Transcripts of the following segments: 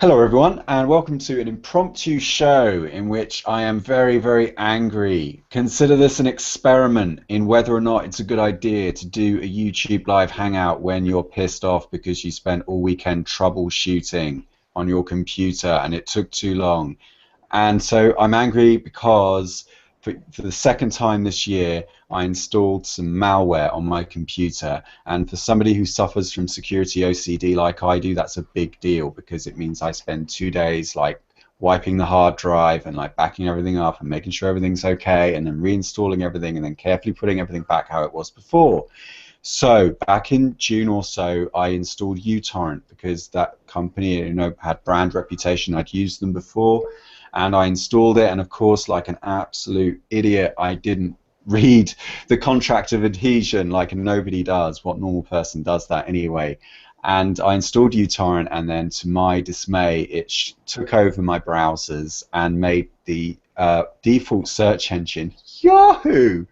Hello everyone, and welcome to an impromptu show in which I am very, very angry. Consider this an experiment in whether or not it's a good idea to do a YouTube live hangout when you're pissed off because you spent all weekend troubleshooting on your computer and it took too long. And so I'm angry because for the second time this year, I installed some malware on my computer. And for somebody who suffers from security OCD like I do, that's a big deal because it means I spend 2 days like wiping the hard drive and like backing everything up and making sure everything's okay and then reinstalling everything and then carefully putting everything back how it was before. So back in June or so, I installed uTorrent because that company, had brand reputation. I'd used them before, and I installed it. And of course, like an absolute idiot, I didn't read the contract of adhesion like nobody does. What normal person does that anyway? And I installed uTorrent, and then to my dismay, it took over my browsers and made the default search engine Yahoo.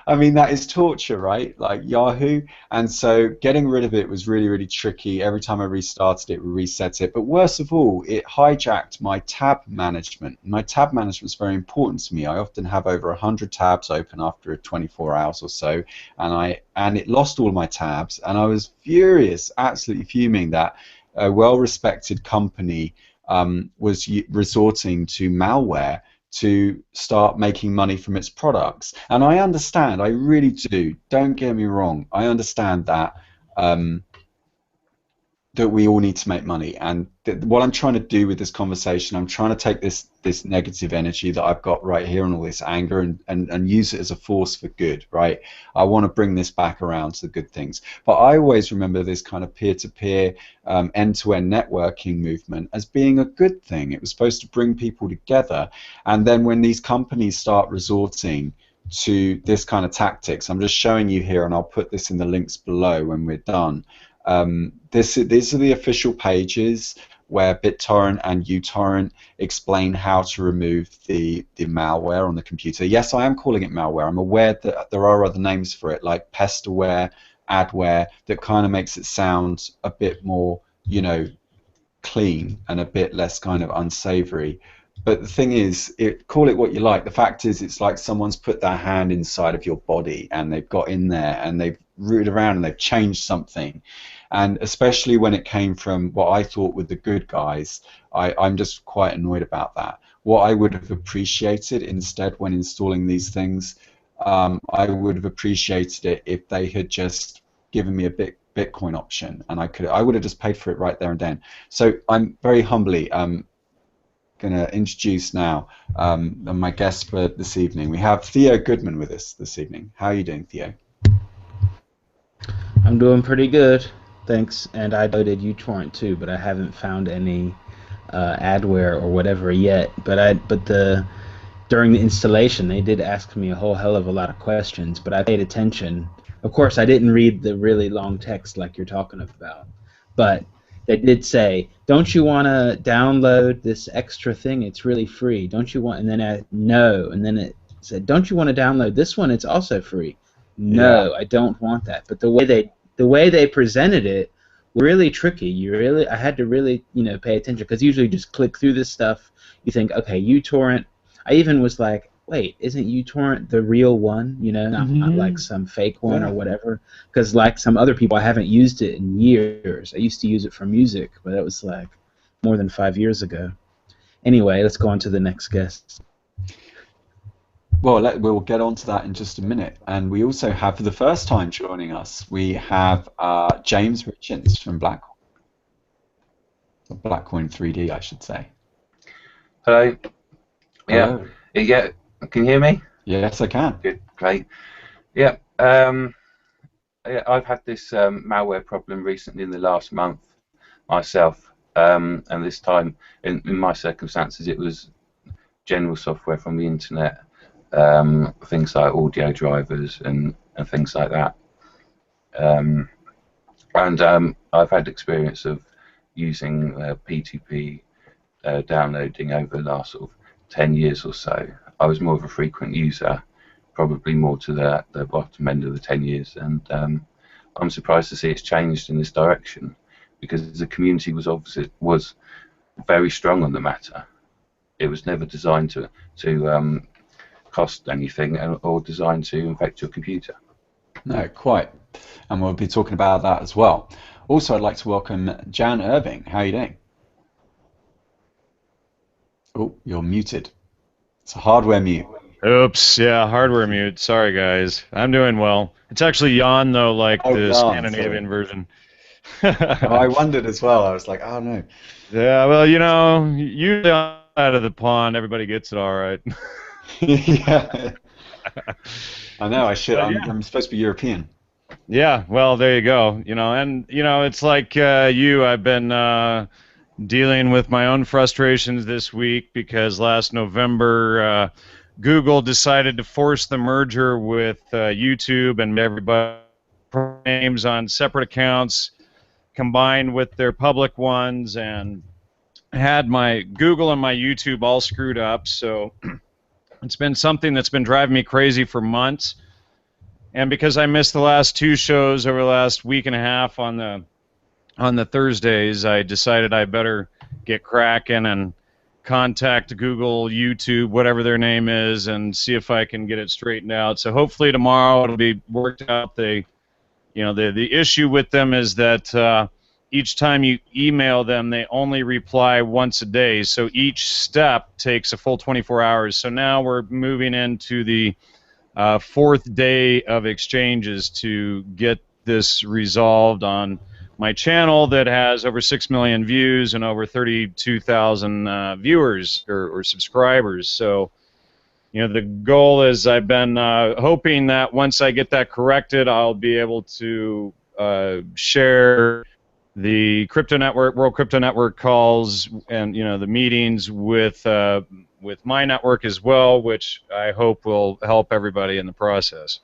I mean, that is torture, right? Like Yahoo. And so getting rid of it was really, really tricky. Every time I restarted it, we reset it. But worst of all, it hijacked my tab management. My tab management is very important to me. I often have over 100 tabs open after 24 hours or so, and it lost all my tabs. And I was furious, absolutely fuming that a well-respected company was resorting to malware to start making money from its products. And I understand, I really do, don't get me wrong, I understand that that we all need to make money, and what I'm trying to do with this conversation, I'm trying to take this negative energy that I've got right here and all this anger and use it as a force for good, right? I want to bring this back around to the good things. But I always remember this kind of peer-to-peer, end-to-end networking movement as being a good thing. It was supposed to bring people together, and then when these companies start resorting to this kind of tactics, I'm just showing you here, and I'll put this in the links below when we're done. These are the official pages where BitTorrent and uTorrent explain how to remove the malware on the computer. Yes, I am calling it malware. I'm aware that there are other names for it, like pestware, adware, that kind of makes it sound a bit more, clean and a bit less kind of unsavory. But the thing is, call it what you like. The fact is, it's like someone's put their hand inside of your body and they've got in there and they've rooted around and they've changed something. And especially when it came from what I thought were the good guys, I'm just quite annoyed about that. What I would have appreciated instead when installing these things, I would have appreciated it if they had just given me a Bitcoin option, and I would have just paid for it right there and then. So I'm very humbly going to introduce now my guest for this evening. We have Theo Goodman with us this evening. How are you doing, Theo? I'm doing pretty good, thanks. And I downloaded uTorrent too, but I haven't found any adware or whatever yet. During the installation, they did ask me a whole hell of a lot of questions, but I paid attention. Of course, I didn't read the really long text like you're talking about, but they did say, "Don't you want to download this extra thing? It's really free. Don't you want?" And then no, and then it said, "Don't you want to download this one? It's also free." No, Yeah. I don't want that. But the way they presented it was really tricky. I had to really pay attention, because usually you just click through this stuff. You think, okay, uTorrent. I even was like, wait, isn't uTorrent the real one? Not like some fake one or whatever. Because like some other people, I haven't used it in years. I used to use it for music, but that was like more than 5 years ago. Anyway, let's go on to the next guest. Well, we'll get on to that in just a minute. And we also have, for the first time joining us, we have James Richards from Blackcoin 3D, I should say. Hello. Hello. Yeah. Can you hear me? Yes, I can. Good. Great. Yeah. I've had this malware problem recently in the last month myself, and this time, in my circumstances, it was general software from the internet, things like audio drivers and things like that. I've had experience of using P2P downloading over the last sort of 10 years or so. I was more of a frequent user, probably more to the bottom end of the 10 years, and I'm surprised to see it's changed in this direction, because the community was very strong on the matter. It was never designed to cost anything or designed to infect your computer. No, quite. And we'll be talking about that as well. Also, I'd like to welcome Jan Irving. How are you doing? Oh, you're muted. It's a hardware mute. Oops, yeah, hardware mute. Sorry, guys. I'm doing well. It's actually Jan, though, like the Scandinavian version. Oh, I wondered as well. I was like, oh, no. Yeah, well, you know, usually on the side of the pond, everybody gets it all right. Yeah. I know, I should. I'm supposed to be European. Yeah, well, there you go. You know, and, you know, it's like I've been dealing with my own frustrations this week because last November, Google decided to force the merger with YouTube, and everybody names on separate accounts combined with their public ones, and had my Google and my YouTube all screwed up. So it's been something that's been driving me crazy for months. And because I missed the last two shows over the last week and a half on the Thursdays, I decided I better get cracking and contact Google, YouTube, whatever their name is, and see if I can get it straightened out. So hopefully tomorrow it'll be worked out. The issue with them is that each time you email them, they only reply once a day. So each step takes a full 24 hours. So now we're moving into the fourth day of exchanges to get this resolved on my channel that has over 6 million views and over 32,000 viewers or subscribers. So, you know, the goal is I've been hoping that once I get that corrected, I'll be able to share the crypto network, World Crypto Network calls, and, you know, the meetings with my network as well, which I hope will help everybody in the process.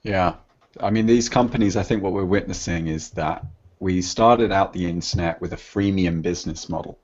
Yeah. I mean, these companies, I think what we're witnessing is that we started out the internet with a freemium business model.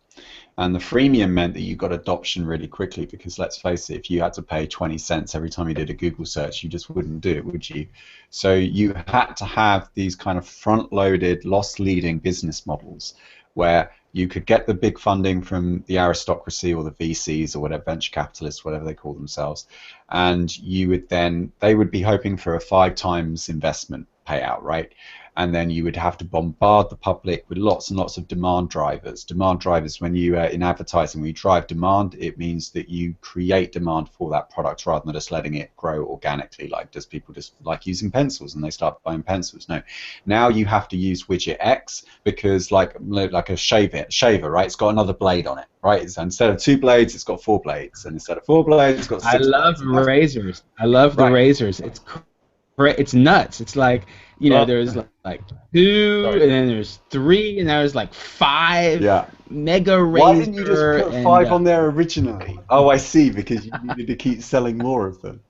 And the freemium meant that you got adoption really quickly because, let's face it, if you had to pay 20 cents every time you did a Google search, you just wouldn't do it, would you? So you had to have these kind of front-loaded, loss-leading business models where you could get the big funding from the aristocracy or the VCs or whatever, venture capitalists, whatever they call themselves, and you would they would be hoping for a 5 times investment payout, right? And then you would have to bombard the public with lots and lots of demand drivers. Demand drivers, when you, in advertising, when you drive demand, it means that you create demand for that product rather than just letting it grow organically, like does people just like using pencils and they start buying pencils? No. Now you have to use widget X because like a shaver, right? It's got another blade on it, right? So instead of 2 blades, it's got 4 blades. And instead of 4 blades, it's got 6 blades. I love razors. I love the razors. It's nuts. It's like, you know, there's like 2, and then there's 3, and there's like 5. Yeah. Mega razor. Why didn't you just put 5 on there originally? Oh, I see, because you needed to keep selling more of them.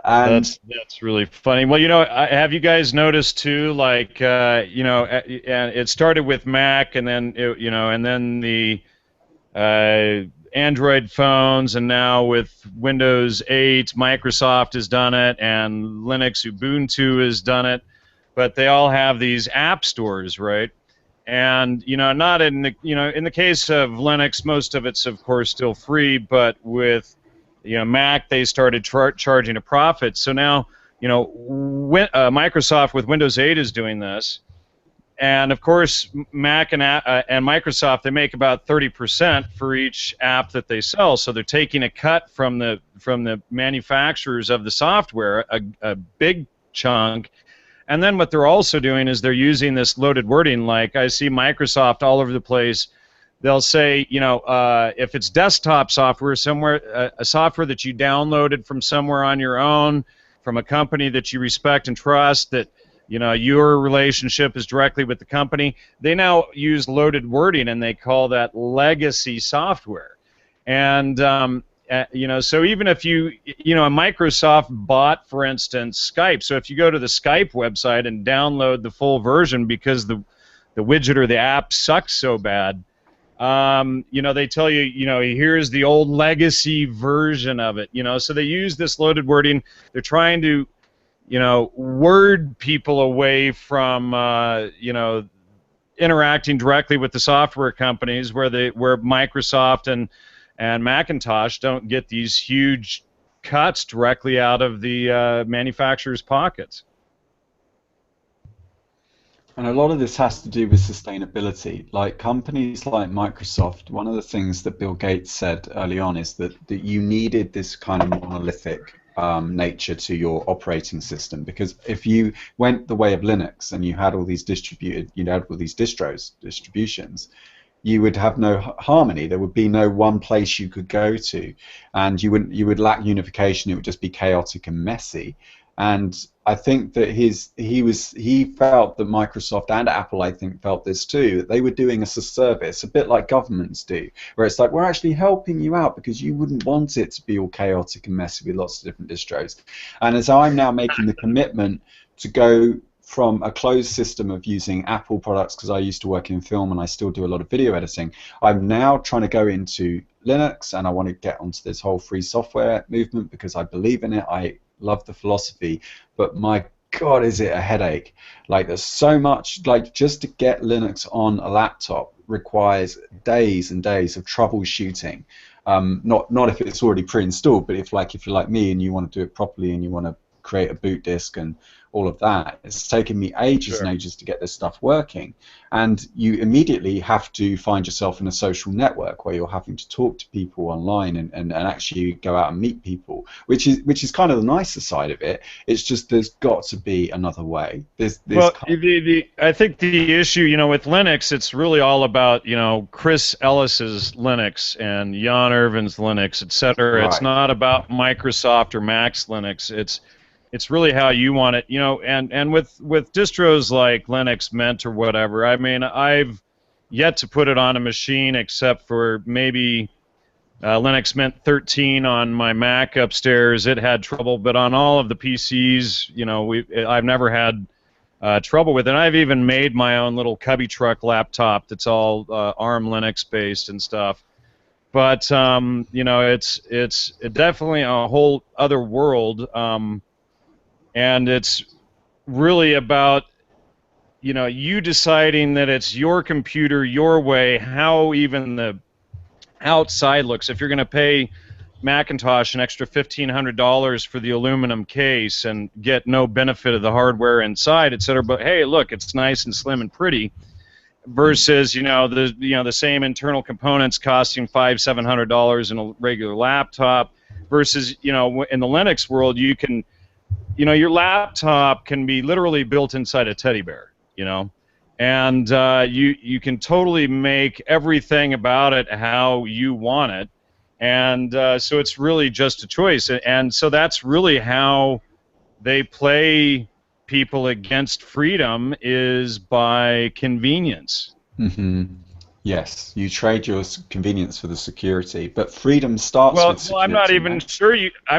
And that's really funny. Well, you know, have you guys noticed too? Like, you know, and it started with Mac, and then and then the Android phones, and now with Windows 8, Microsoft has done it, and Linux, Ubuntu has done it. But they all have these app stores, right? And, you know, not in the, you know, in the case of Linux, most of it's of course still free, but with, you know, Mac, they started charging a profit. So now, you know, Microsoft with Windows 8 is doing this, and of course Mac and Microsoft, they make about 30% for each app that they sell. So they're taking a cut from the manufacturers of the software, a big chunk. And then what they're also doing is they're using this loaded wording. Like I see Microsoft all over the place. They'll say, you know, if it's desktop software somewhere, a software that you downloaded from somewhere on your own, from a company that you respect and trust, that, you know, your relationship is directly with the company, they now use loaded wording, and they call that legacy software. And you know, so even if you know, Microsoft bought, for instance, Skype. So if you go to the Skype website and download the full version because the widget or the app sucks so bad, you know, they tell you, you know, here's the old legacy version of it. You know, so they use this loaded wording. They're trying to, you know, word people away from, you know, interacting directly with the software companies, where Microsoft and Macintosh don't get these huge cuts directly out of the manufacturers' pockets. And a lot of this has to do with sustainability. Like companies like Microsoft, one of the things that Bill Gates said early on is that you needed this kind of monolithic nature to your operating system, because if you went the way of Linux and you had all these distributions, you would have no harmony. There would be no one place you could go to, and you would lack unification. It would just be chaotic and messy. And I think that he felt that Microsoft and Apple, I think, felt this too, that they were doing us a service, a bit like governments do, where it's like, we're actually helping you out because you wouldn't want it to be all chaotic and messy with lots of different distros. And as I'm now making the commitment to go from a closed system of using Apple products, because I used to work in film and I still do a lot of video editing, I'm now trying to go into Linux, and I want to get onto this whole free software movement because I believe in it. I love the philosophy, but my God, is it a headache. Like, there's so much, like, just to get Linux on a laptop requires days and days of troubleshooting. Not if it's already pre-installed, but if you're like me and you want to do it properly and you want to create a boot disk and all of that. It's taken me ages and ages to get this stuff working, and you immediately have to find yourself in a social network where you're having to talk to people online and actually go out and meet people, which is kind of the nicer side of it. It's just there's got to be another way. Well, I think the issue, with Linux, it's really all about, Chris Ellis's Linux and Jan Irvin's Linux, etc. Right. It's not about Microsoft or Mac's Linux. It's really how you want it, and with distros like Linux Mint or whatever, I mean, I've yet to put it on a machine except for maybe Linux Mint 13 on my Mac upstairs. It had trouble, but on all of the PCs, I've never had trouble with it. And I've even made my own little cubby truck laptop that's all ARM Linux based and stuff. But it's definitely a whole other world. And it's really about, you deciding that it's your computer, your way, how even the outside looks. If you're going to pay Macintosh an extra $1,500 for the aluminum case and get no benefit of the hardware inside, etc., but hey, look, it's nice and slim and pretty, versus the same internal components costing $500-700 in a regular laptop, versus in the Linux world you can. Your laptop can be literally built inside a teddy bear, and you can totally make everything about it how you want it, and so it's really just a choice, and so that's really how they play people against freedom, is by convenience. Mm-hmm. Yes, you trade your convenience for the security, but freedom starts with security. Well, I'm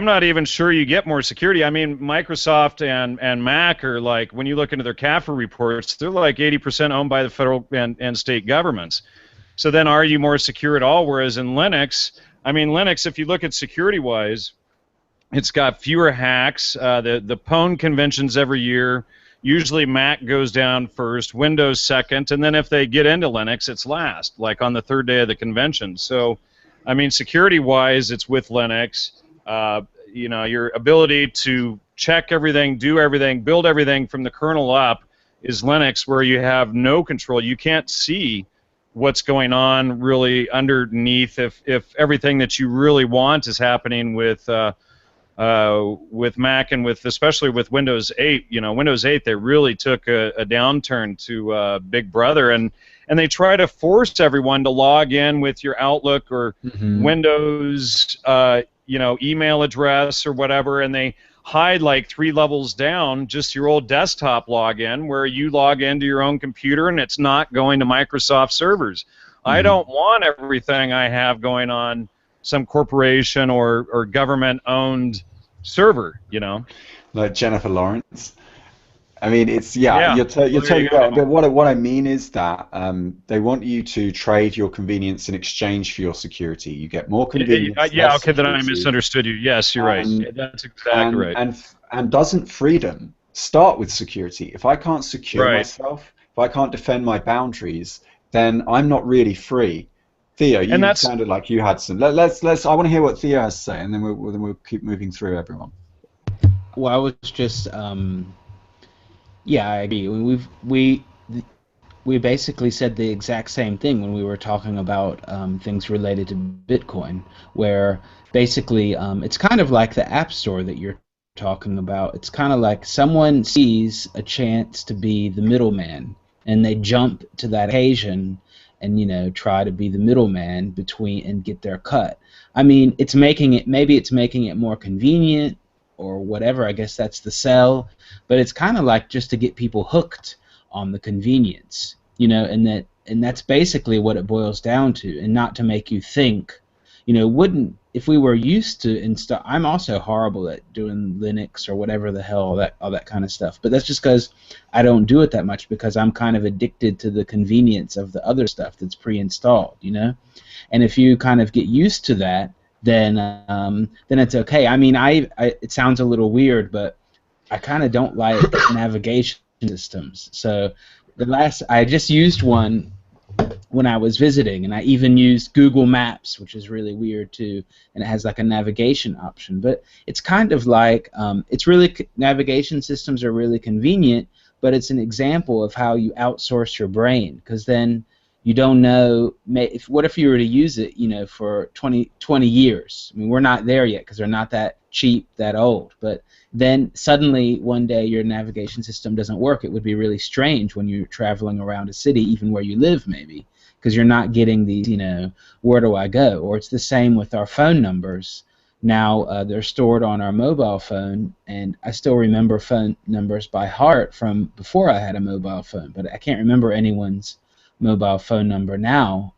not even sure you get more security. I mean, Microsoft and Mac are like, when you look into their CAFR reports, they're like 80% owned by the federal and state governments. So then, are you more secure at all? Whereas in Linux, Linux, if you look at security-wise, it's got fewer hacks. The Pwn conventions every year. Usually Mac goes down first, Windows second, and then if they get into Linux, it's last, like on the third day of the convention. So, security-wise, it's with Linux. Your ability to check everything, do everything, build everything from the kernel up is Linux, where you have no control. You can't see what's going on really underneath if everything that you really want is happening with Mac and especially with Windows 8. Windows 8, they really took a downturn to Big Brother, and they try to force everyone to log in with your Outlook or Windows email address or whatever, and they hide like 3 levels down just your old desktop login, where you log into your own computer and it's not going to Microsoft servers. I don't want everything I have going on some corporation or government-owned server, like Jennifer Lawrence. It's you're totally right. But what I mean is that they want you to trade your convenience in exchange for your security. You get more convenience. Okay, then I misunderstood you. Yes, you're right. That's exactly right. And doesn't freedom start with security? If I can't secure myself, if I can't defend my boundaries, then I'm not really free. Theo, And you that's sounded like you had some. Let's. I want to hear what Theo has to say, and then we'll keep moving through everyone. Well, I was just, yeah, I agree. We basically said the exact same thing when we were talking about things related to Bitcoin, where basically it's kind of like the App Store that you're talking about. It's kind of like someone sees a chance to be the middleman, and they jump to that occasion and try to be the middleman between and get their cut. I mean, it's making it more convenient or whatever. I guess that's the sell, but it's kind of like just to get people hooked on the convenience, and that's basically what it boils down to, and not to make you think, wouldn't if we were used to install. I'm also horrible at doing Linux or whatever the hell, all that kind of stuff, but that's just because I don't do it that much, because I'm kind of addicted to the convenience of the other stuff that's pre-installed, and if you kind of get used to that, then it's okay. I mean, it sounds a little weird, but I kind of don't like navigation systems. So I just used one when I was visiting, and I even used Google Maps, which is really weird too, and it has like a navigation option. But it's kind of like navigation systems are really convenient, but it's an example of how you outsource your brain, because then you don't know. What if you were to use it, for 20 years? I mean, we're not there yet because they're not that cheap, that old. But then suddenly one day your navigation system doesn't work. It would be really strange when you're traveling around a city, even where you live, maybe, because you're not getting these, where do I go? Or it's the same with our phone numbers. Now they're stored on our mobile phone, and I still remember phone numbers by heart from before I had a mobile phone, but I can't remember anyone's mobile phone number now,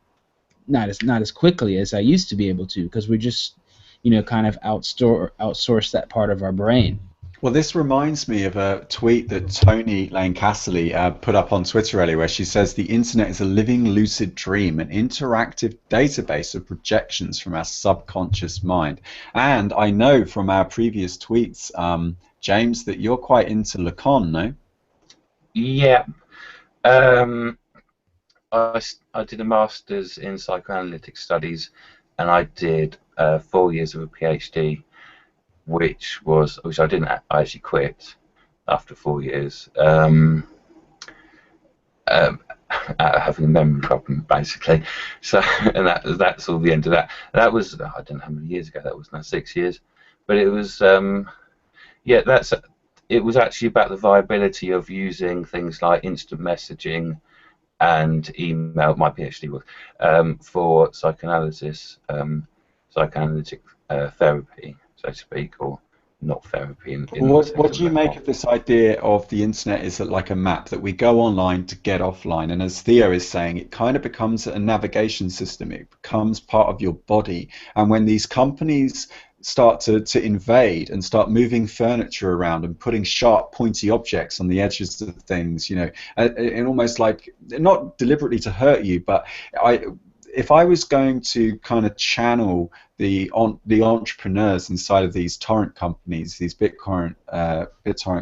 not as quickly as I used to be able to, because we just kind of outsource that part of our brain. Well, this reminds me of a tweet that Tony Lane Casserly put up on Twitter earlier, where she says the internet is a living lucid dream, an interactive database of projections from our subconscious mind. And I know from our previous tweets, James, that you're quite into Lacan, no? Yeah. I did a master's in psychoanalytic studies, and I did 4 years of a PhD, which I didn't. I actually quit after 4 years, having a memory problem, basically. So, and that's all the end of that. That was, I don't know how many years ago. That was now 6 years, but it was it was actually about the viability of using things like instant messaging and email. My PhD was for psychoanalysis, psychoanalytic therapy, so to speak, or not therapy. What do you make of this idea of the internet is like a map that we go online to get offline? And as Theo is saying, it kind of becomes a navigation system. It becomes part of your body. And when these companies start to invade and start moving furniture around and putting sharp, pointy objects on the edges of things, and almost like, not deliberately to hurt you, but if I was going to kind of channel the entrepreneurs inside of these torrent companies, these BitTorrent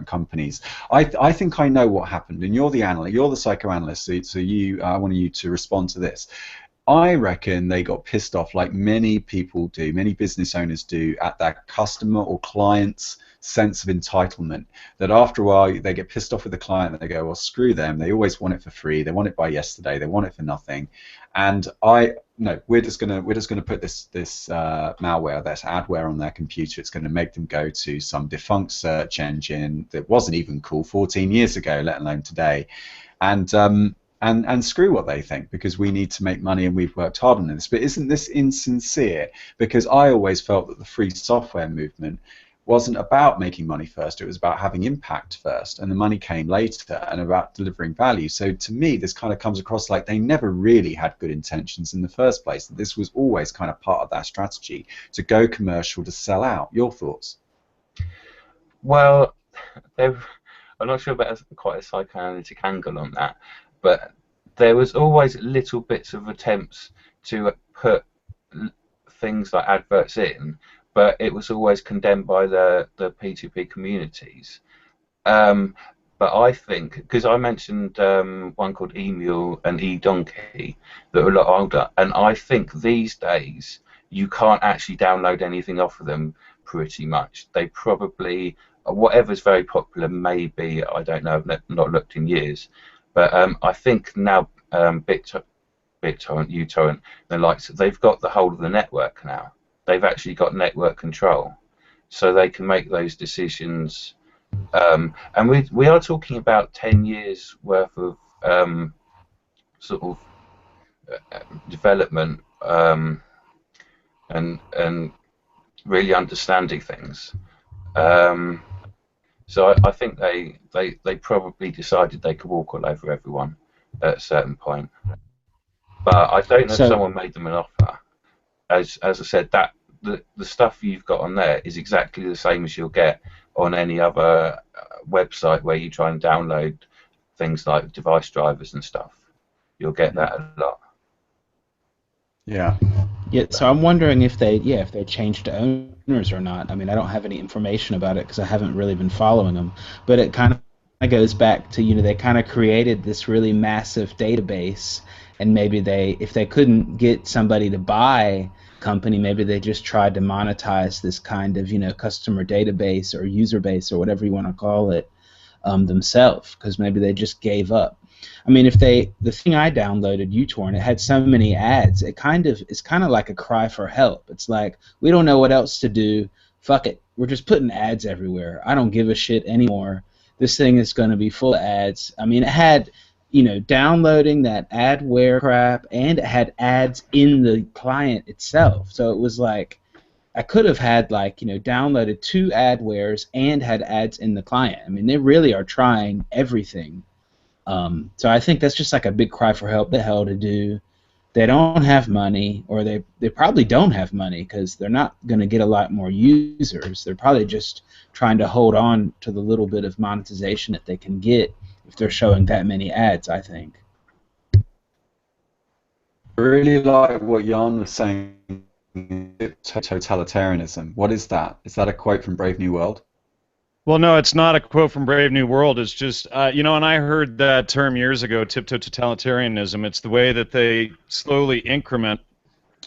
companies, I think I know what happened. And you're the analyst, you're the psychoanalyst, so I want you to respond to this. I reckon they got pissed off, like many people do, many business owners do, at their customer or client's sense of entitlement. That after a while they get pissed off with the client and they go, well, screw them. They always want it for free. They want it by yesterday. They want it for nothing. And we're just gonna put this malware, this adware on their computer. It's going to make them go to some defunct search engine that wasn't even cool 14 years ago, let alone today, and screw what they think, because we need to make money and we've worked hard on this. But isn't this insincere? Because I always felt that the free software movement wasn't about making money first. It was about having impact first, and the money came later, and about delivering value. So to me, this kind of comes across like they never really had good intentions in the first place. This was always kind of part of their strategy to go commercial, to sell out. Your thoughts? Well, I'm not sure about quite a psychoanalytic angle on that, but there was always little bits of attempts to put things like adverts in, but it was always condemned by the P2P communities. But I think, because I mentioned one called Emule and eDonkey that are a lot older, and I think these days you can't actually download anything off of them pretty much. They probably, whatever's very popular, maybe, I don't know, I've not looked in years, but I think now BitTorrent, uTorrent, the likes, they've got the whole of the network now. They've actually got network control, so they can make those decisions. And we are talking about 10 years worth of sort of development and really understanding things. So I think they probably decided they could walk all over everyone at a certain point. But I don't know if So someone made them an offer. As I said, that the stuff you've got on there is exactly the same as you'll get on any other website where you try and download things like device drivers and stuff. You'll get that a lot. Yeah. yeah, so I'm wondering if they changed owners or not. I mean, I don't have any information about it because I haven't really been following them. But it kind of goes back to, they kind of created this really massive database, and maybe if they couldn't get somebody to buy company, maybe they just tried to monetize this kind of customer database or user base or whatever you want to call it themselves, because maybe they just gave up. I mean, the thing I downloaded, uTorrent, it had so many ads. It's kind of like a cry for help. It's like, we don't know what else to do. Fuck it, we're just putting ads everywhere. I don't give a shit anymore. This thing is going to be full of ads. I mean, it had downloading that adware crap, and it had ads in the client itself. So it was like, I could have had downloaded 2 adwares and had ads in the client. I mean, they really are trying everything. So I think that's just like a big cry for help. The hell to do? They don't have money, or they probably don't have money, because they're not going to get a lot more users. They're probably just trying to hold on to the little bit of monetization that they can get if they're showing that many ads, I think. I really like what Jan was saying. Totalitarianism. What is that? Is that a quote from Brave New World? Well, no, it's not a quote from Brave New World. It's just, and I heard that term years ago, tiptoe totalitarianism. It's the way that they slowly increment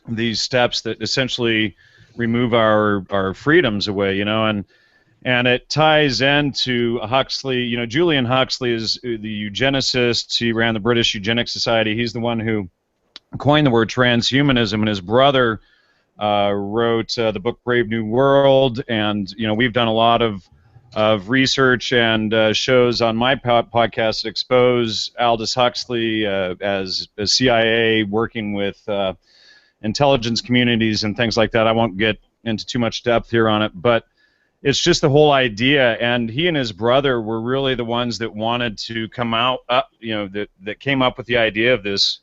these steps that essentially remove our freedoms away, and it ties into Huxley. Julian Huxley is the eugenicist. He ran the British Eugenics Society. He's the one who coined the word transhumanism, and his brother wrote the book Brave New World, and we've done a lot of research and shows on my podcast that expose Aldous Huxley as a CIA working with intelligence communities and things like that. I won't get into too much depth here on it, but it's just the whole idea. And he and his brother were really the ones that wanted to come out, that came up with the idea of this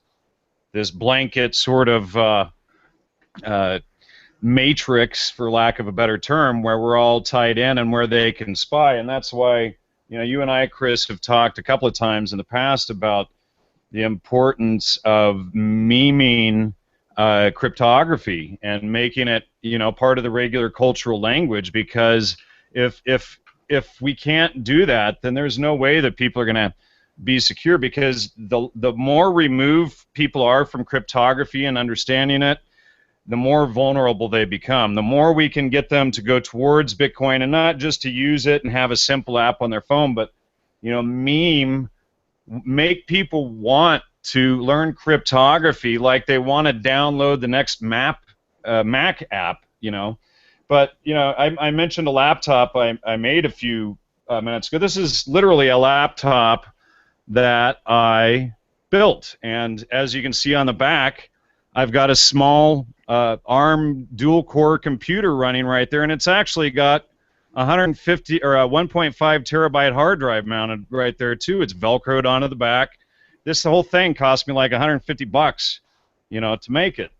blanket sort of matrix, for lack of a better term, where we're all tied in and where they can spy. And that's why you and I, Chris, have talked a couple of times in the past about the importance of meming cryptography and making it part of the regular cultural language, because if we can't do that, then there's no way that people are going to be secure, because the more removed people are from cryptography and understanding it, the more vulnerable they become. The more we can get them to go towards Bitcoin, and not just to use it and have a simple app on their phone, but make people want to learn cryptography like they want to download the next Mac app. But I mentioned a laptop I made a few minutes ago. This is literally a laptop that I built, and as you can see on the back, I've got a small ARM dual-core computer running right there, and it's actually got 150 or a 1.5 terabyte hard drive mounted right there too. It's Velcroed onto the back. This whole thing cost me like $150, to make it.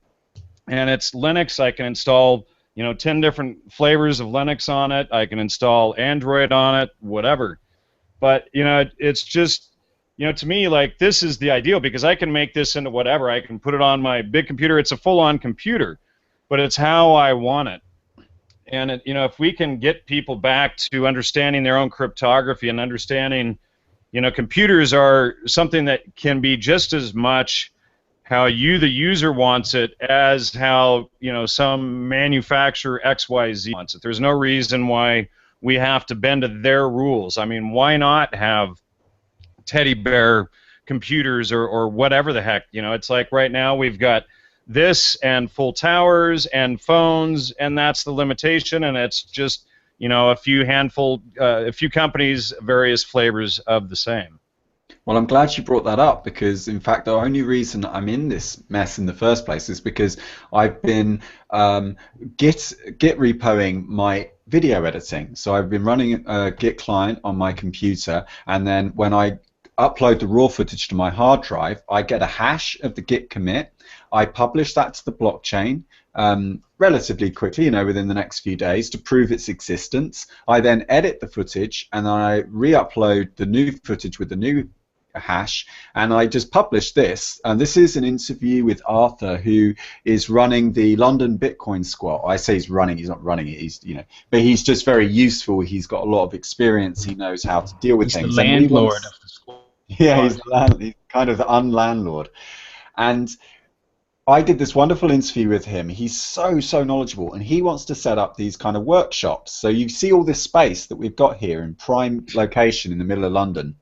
And it's Linux. I can install 10 different flavors of Linux on it. I can install Android on it, whatever. But it's just, to me, like, this is the ideal, because I can make this into whatever. I can put it on my big computer. It's a full-on computer, but it's how I want it. And if we can get people back to understanding their own cryptography and understanding You know, computers are something that can be just as much how you, the user, wants it as how, you know, some manufacturer XYZ wants it. There's no reason why we have to bend to their rules. I mean, why not have teddy bear computers or whatever the heck? You know, it's like right now we've got this and full towers and phones, and that's the limitation, and it's just, you know, a few companies, various flavors of the same. Well, I'm glad you brought that up because, in fact, the only reason I'm in this mess in the first place is because I've been Git repoing my video editing. So I've been running a Git client on my computer, and then when I upload the raw footage to my hard drive, I get a hash of the Git commit. I publish that to the blockchain relatively quickly, you know, within the next few days to prove its existence. I then edit the footage and I re-upload the new footage with the new hash, and I just published this. And this is an interview with Arthur, who is running the London Bitcoin squat. I say he's running; he's not running it. He's, you know, but he's just very useful. He's got a lot of experience. He knows how to deal with He's things. The landlord of the squat. Yeah, he's kind of the unlandlord. And I did this wonderful interview with him. He's so knowledgeable, and he wants to set up these kind of workshops. So you see all this space that we've got here in prime location in the middle of London.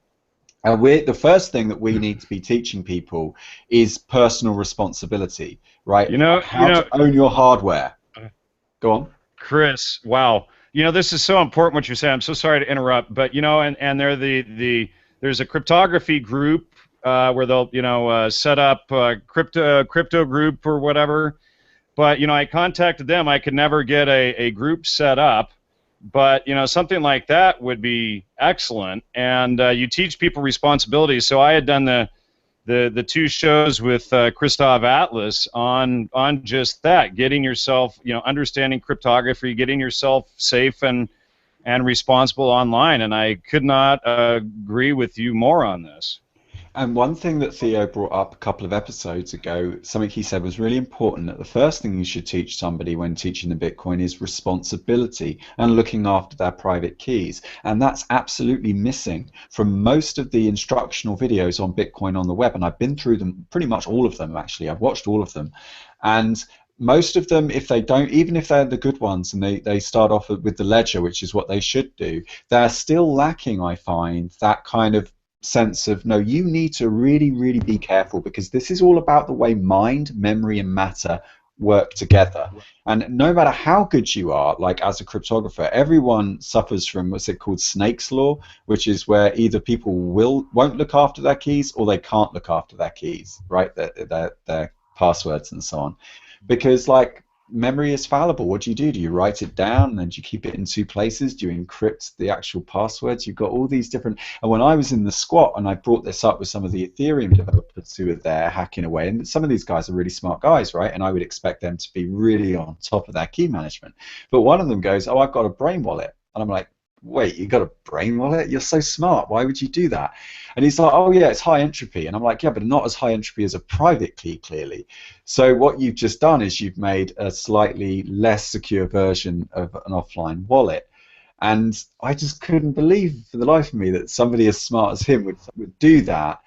And the first thing that we need to be teaching people is personal responsibility, right? How to own your hardware. Go on. Chris, wow. You know, this is so important what you're saying. I'm so sorry to interrupt, but, you know, and they're there's a cryptography group where they'll, you know, set up a crypto group or whatever. But, you know, I contacted them. I could never get a group set up. But, you know, something like that would be excellent. And you teach people responsibility. So I had done the two shows with Christoph Atlas on just that, getting yourself, you know, understanding cryptography, getting yourself safe and responsible online. And I could not agree with you more on this. And one thing that Theo brought up a couple of episodes ago, something he said was really important, that the first thing you should teach somebody when teaching the Bitcoin is responsibility and looking after their private keys. And that's absolutely missing from most of the instructional videos on Bitcoin on the web. And I've been through them, pretty much all of them, actually. I've watched all of them. And most of them, if they don't, even if they're the good ones and they start off with the ledger, which is what they should do, they're still lacking, I find, that kind of sense of, no, you need to really be careful, because this is all about the way mind, memory, and matter work together. And no matter how good you are, like as a cryptographer, everyone suffers from what's it called, Snake's law, which is where either people won't look after their keys or they can't look after their keys, right? Their passwords and so on. Because like memory is fallible. What do? Do you write it down and do you keep it in two places? Do you encrypt the actual passwords? You've got all these different. And when I was in the squat and I brought this up with some of the Ethereum developers who are there hacking away, and some of these guys are really smart guys, right? And I would expect them to be really on top of their key management. But one of them goes, "Oh, I've got a brain wallet," and I'm like, "Wait, you got a brain wallet? You're so smart. Why would you do that?" And he's like, "Oh yeah, it's high entropy." And I'm like, "Yeah, but not as high entropy as a private key, clearly." So what you've just done is you've made a slightly less secure version of an offline wallet. And I just couldn't believe for the life of me that somebody as smart as him would do that.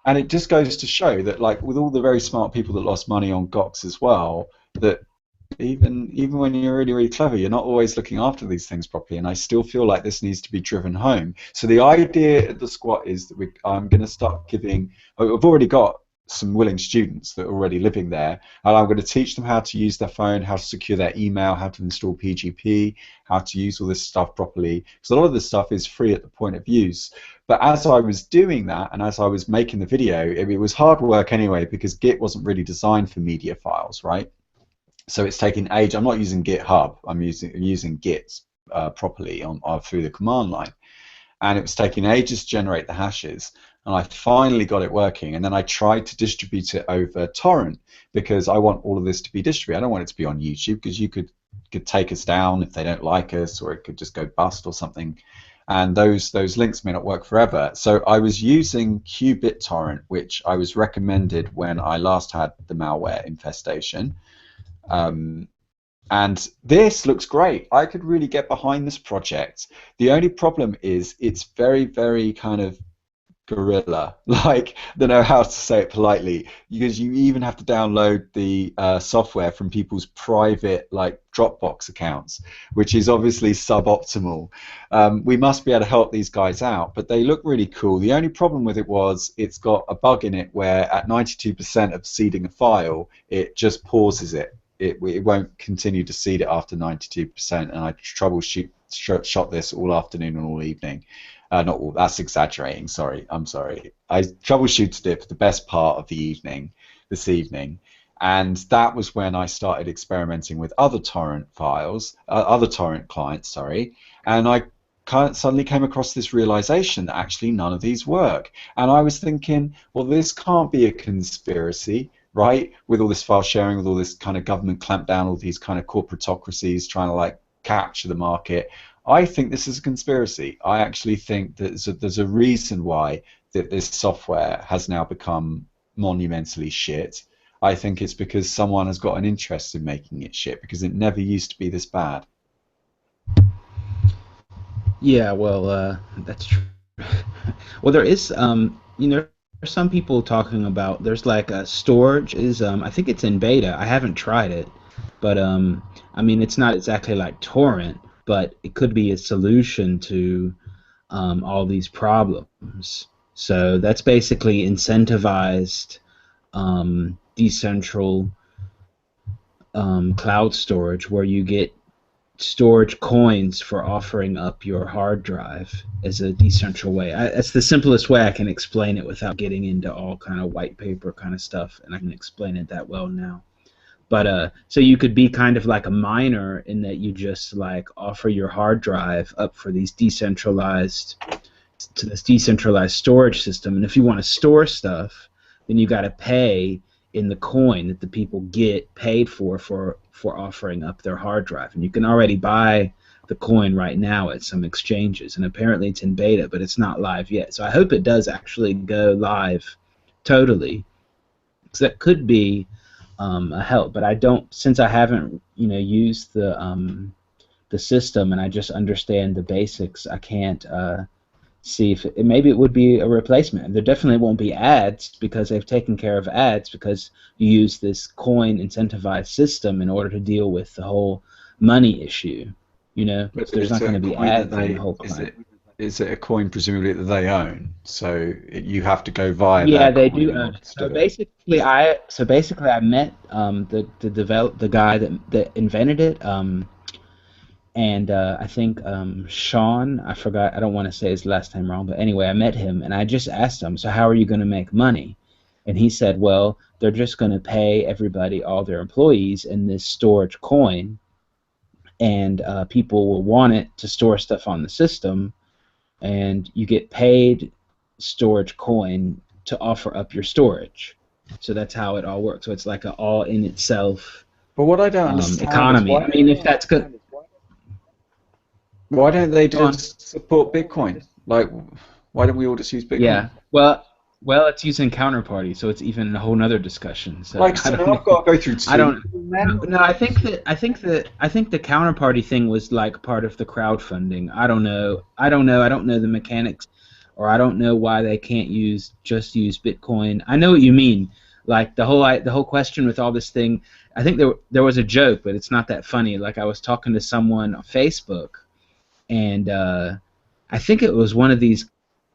And it just goes to show that, like, with all the very smart people that lost money on Gox as well, that even when you're really clever, you're not always looking after these things properly. And I still feel like this needs to be driven home. So the idea at the squat is that I'm going to start giving. I've already got some willing students that are already living there, and I'm going to teach them how to use their phone, how to secure their email, how to install PGP, how to use all this stuff properly, because a lot of this stuff is free at the point of use. But as I was doing that and as I was making the video, it was hard work anyway, because Git wasn't really designed for media files, right? So it's taking age. I'm not using GitHub. I'm using Git properly through the command line, and it was taking ages to generate the hashes. And I finally got it working, and then I tried to distribute it over torrent, because I want all of this to be distributed. I don't want it to be on YouTube, because you could take us down if they don't like us, or it could just go bust or something. And those links may not work forever. So I was using BitTorrent, which I was recommended when I last had the malware infestation. And this looks great. I could really get behind this project. The only problem is it's very kind of gorilla. Like, I don't know how to say it politely, because you even have to download the software from people's private, like, Dropbox accounts, which is obviously suboptimal. We must be able to help these guys out, but they look really cool. The only problem with it was it's got a bug in it where at 92% of seeding a file, it just pauses it. It won't continue to seed it after 92%, and I shot this all afternoon and all evening. Not all, that's exaggerating, sorry, I'm sorry. I troubleshooted it for the best part of the evening, this evening, and that was when I started experimenting with other torrent files, other torrent clients, sorry, and I suddenly came across this realization that actually none of these work. And I was thinking, well, this can't be a conspiracy, right? With all this file sharing, with all this kind of government clampdown, all these kind of corporatocracies trying to like capture the market. I think this is a conspiracy. I actually think that there's a reason why that this software has now become monumentally shit. I think it's because someone has got an interest in making it shit, because it never used to be this bad. Yeah, well, that's true. Well, there is, there's some people talking about there's like a storage is, I think it's in beta. I haven't tried it, but I mean, it's not exactly like torrent, but it could be a solution to all these problems. So that's basically incentivized decentral cloud storage, where you get storage coins for offering up your hard drive as a decentral way. That's the simplest way I can explain it without getting into all kind of white paper kind of stuff, and I can explain it that well now. But so you could be kind of like a miner in that you just like offer your hard drive up for these decentralized storage system, and if you want to store stuff, then you got to pay in the coin that the people get paid for offering up their hard drive. And you can already buy the coin right now at some exchanges, and apparently it's in beta, but it's not live yet. So I hope it does actually go live totally, because that could be a help. But I don't, since I haven't used the system and I just understand the basics, I can't see if maybe it would be a replacement. There definitely won't be ads, because they've taken care of ads, because you use this coin incentivized system in order to deal with the whole money issue. But there's not going to be ads in the whole coin. coin. Is it a coin presumably that they own? So you have to go via Yeah, their they coin do in own order it. to So do it. basically, I met the guy that invented it. And I think Sean, I forgot, I don't want to say his last name wrong, but anyway, I met him, and I just asked him, so how are you going to make money? And he said, well, they're just going to pay everybody, all their employees, in this storage coin, and people will want it to store stuff on the system, and you get paid storage coin to offer up your storage. So that's how it all works. So it's like an all in itself But what I don't understand is economy. I mean, if that's good. why don't they Go on. just support Bitcoin? Like, why don't we all just use Bitcoin? Yeah. Well, it's using Counterparty, so it's even a whole nother discussion. So Like, so I don't now know. I've got to go through two. I don't. No, I think the Counterparty thing was like part of the crowdfunding. I don't know. I don't know the mechanics, or I don't know why they can't just use Bitcoin. I know what you mean. Like the whole question with all this thing. I think there was a joke, but it's not that funny. Like I was talking to someone on Facebook, and I think it was one of these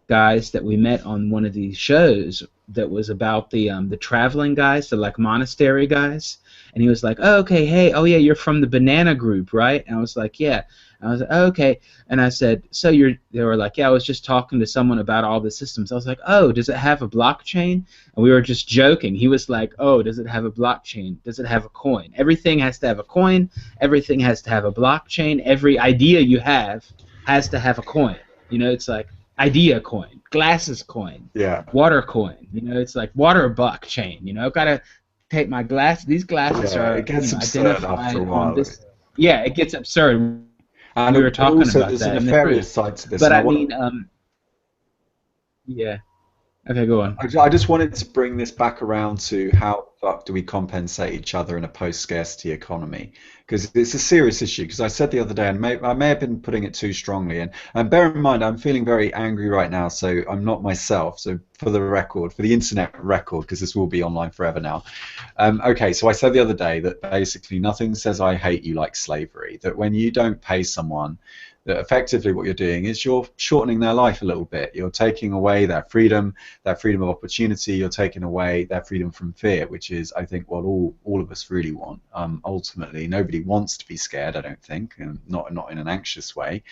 guys that we met on one of these shows that was about the traveling guys, the like monastery guys, and he was like, oh, okay, hey, oh yeah, you're from the banana group, right? And I was like, yeah. And I was like, oh, okay. And I said, so they were like, yeah, I was just talking to someone about all the systems. I was like, oh, does it have a blockchain? And we were just joking. He was like, oh, does it have a blockchain? Does it have a coin? Everything has to have a coin. Everything has to have a blockchain. Every idea you have has to have a coin. It's like idea coin, glasses coin, Yeah. water coin. It's like water blockchain. I've got to take my glass. These glasses Yeah, are it gets absurd identified after a on while. this. Yeah, it gets absurd. And We were talking also, about there's that a in the nefarious group. side to this. But and I want mean, yeah. Okay, go on. I just wanted to bring this back around to how the fuck do we compensate each other in a post-scarcity economy? Because it's a serious issue. Because I said the other day, and I may have been putting it too strongly, and bear in mind, I'm feeling very angry right now, so I'm not myself. So for the record, for the internet record, because this will be online forever now. Okay, so I said the other day that basically nothing says I hate you like slavery. That when you don't pay someone, that effectively what you're doing is you're shortening their life a little bit. You're taking away their freedom of opportunity. You're taking away their freedom from fear, which is, I think, what all of us really want. Ultimately, nobody wants to be scared. I don't think, not in an anxious way.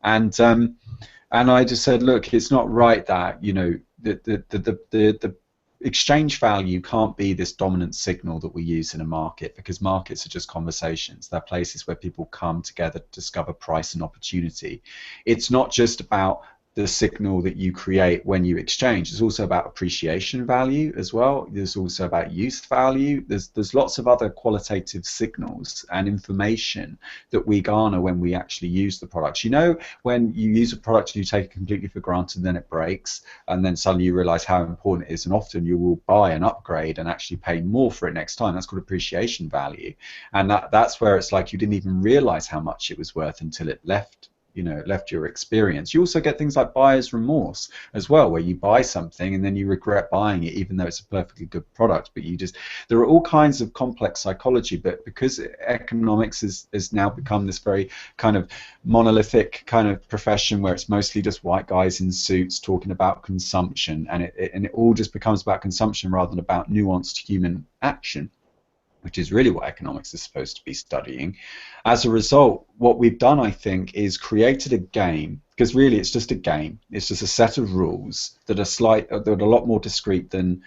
And and I just said, look, it's not right that the exchange value can't be this dominant signal that we use in a market, because markets are just conversations. They're places where people come together to discover price and opportunity. It's not just about the signal that you create when you exchange. It's also about appreciation value as well. There's also about use value. There's lots of other qualitative signals and information that we garner when we actually use the products. You know, when you use a product and you take it completely for granted, and then it breaks, and then suddenly you realize how important it is, and often you will buy an upgrade and actually pay more for it next time. That's called appreciation value, and that's where it's like you didn't even realize how much it was worth until it left your experience. You also get things like buyer's remorse as well, where you buy something and then you regret buying it even though it's a perfectly good product, but there are all kinds of complex psychology. But because economics has now become this very kind of monolithic kind of profession where it's mostly just white guys in suits talking about consumption, and it all just becomes about consumption rather than about nuanced human action, which is really what economics is supposed to be studying. As a result, what we've done, I think, is created a game, because really it's just a game. It's just a set of rules that are a lot more discrete than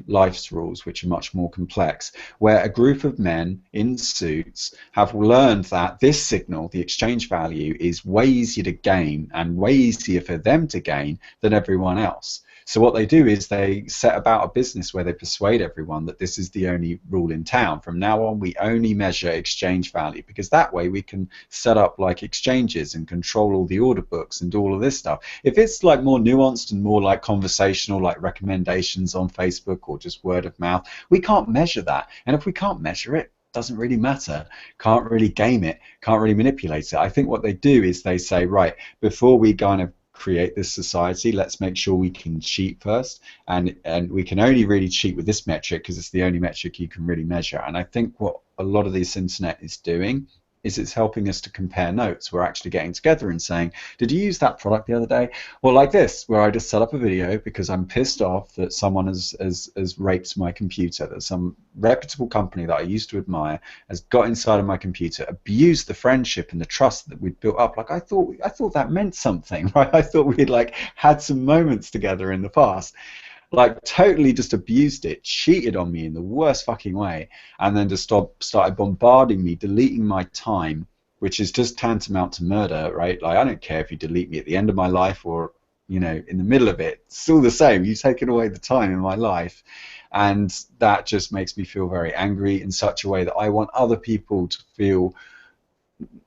life's rules, which are much more complex, where a group of men in suits have learned that this signal, the exchange value, is way easier to gain and way easier for them to gain than everyone else. So what they do is they set about a business where they persuade everyone that this is the only rule in town. From now on, we only measure exchange value, because that way we can set up like exchanges and control all the order books and do all of this stuff. If it's like more nuanced and more like conversational, like recommendations on Facebook or just word of mouth, we can't measure that. And if we can't measure it, doesn't really matter. Can't really game it, can't really manipulate it. I think what they do is they say, right, before we kind of create this society, let's make sure we can cheat first, and we can only really cheat with this metric because it's the only metric you can really measure. And I think what a lot of this internet is doing is it's helping us to compare notes. We're actually getting together and saying, did you use that product the other day? Well, like this, where I just set up a video because I'm pissed off that someone has raped my computer, that some reputable company that I used to admire has got inside of my computer, abused the friendship and the trust that we'd built up. Like I thought that meant something, right? I thought we'd like had some moments together in the past, like totally just abused it, cheated on me in the worst fucking way, and then just started bombarding me, deleting my time, which is just tantamount to murder, right? Like I don't care if you delete me at the end of my life or in the middle of it, it's still the same. You've taken away the time in my life, and that just makes me feel very angry in such a way that I want other people to feel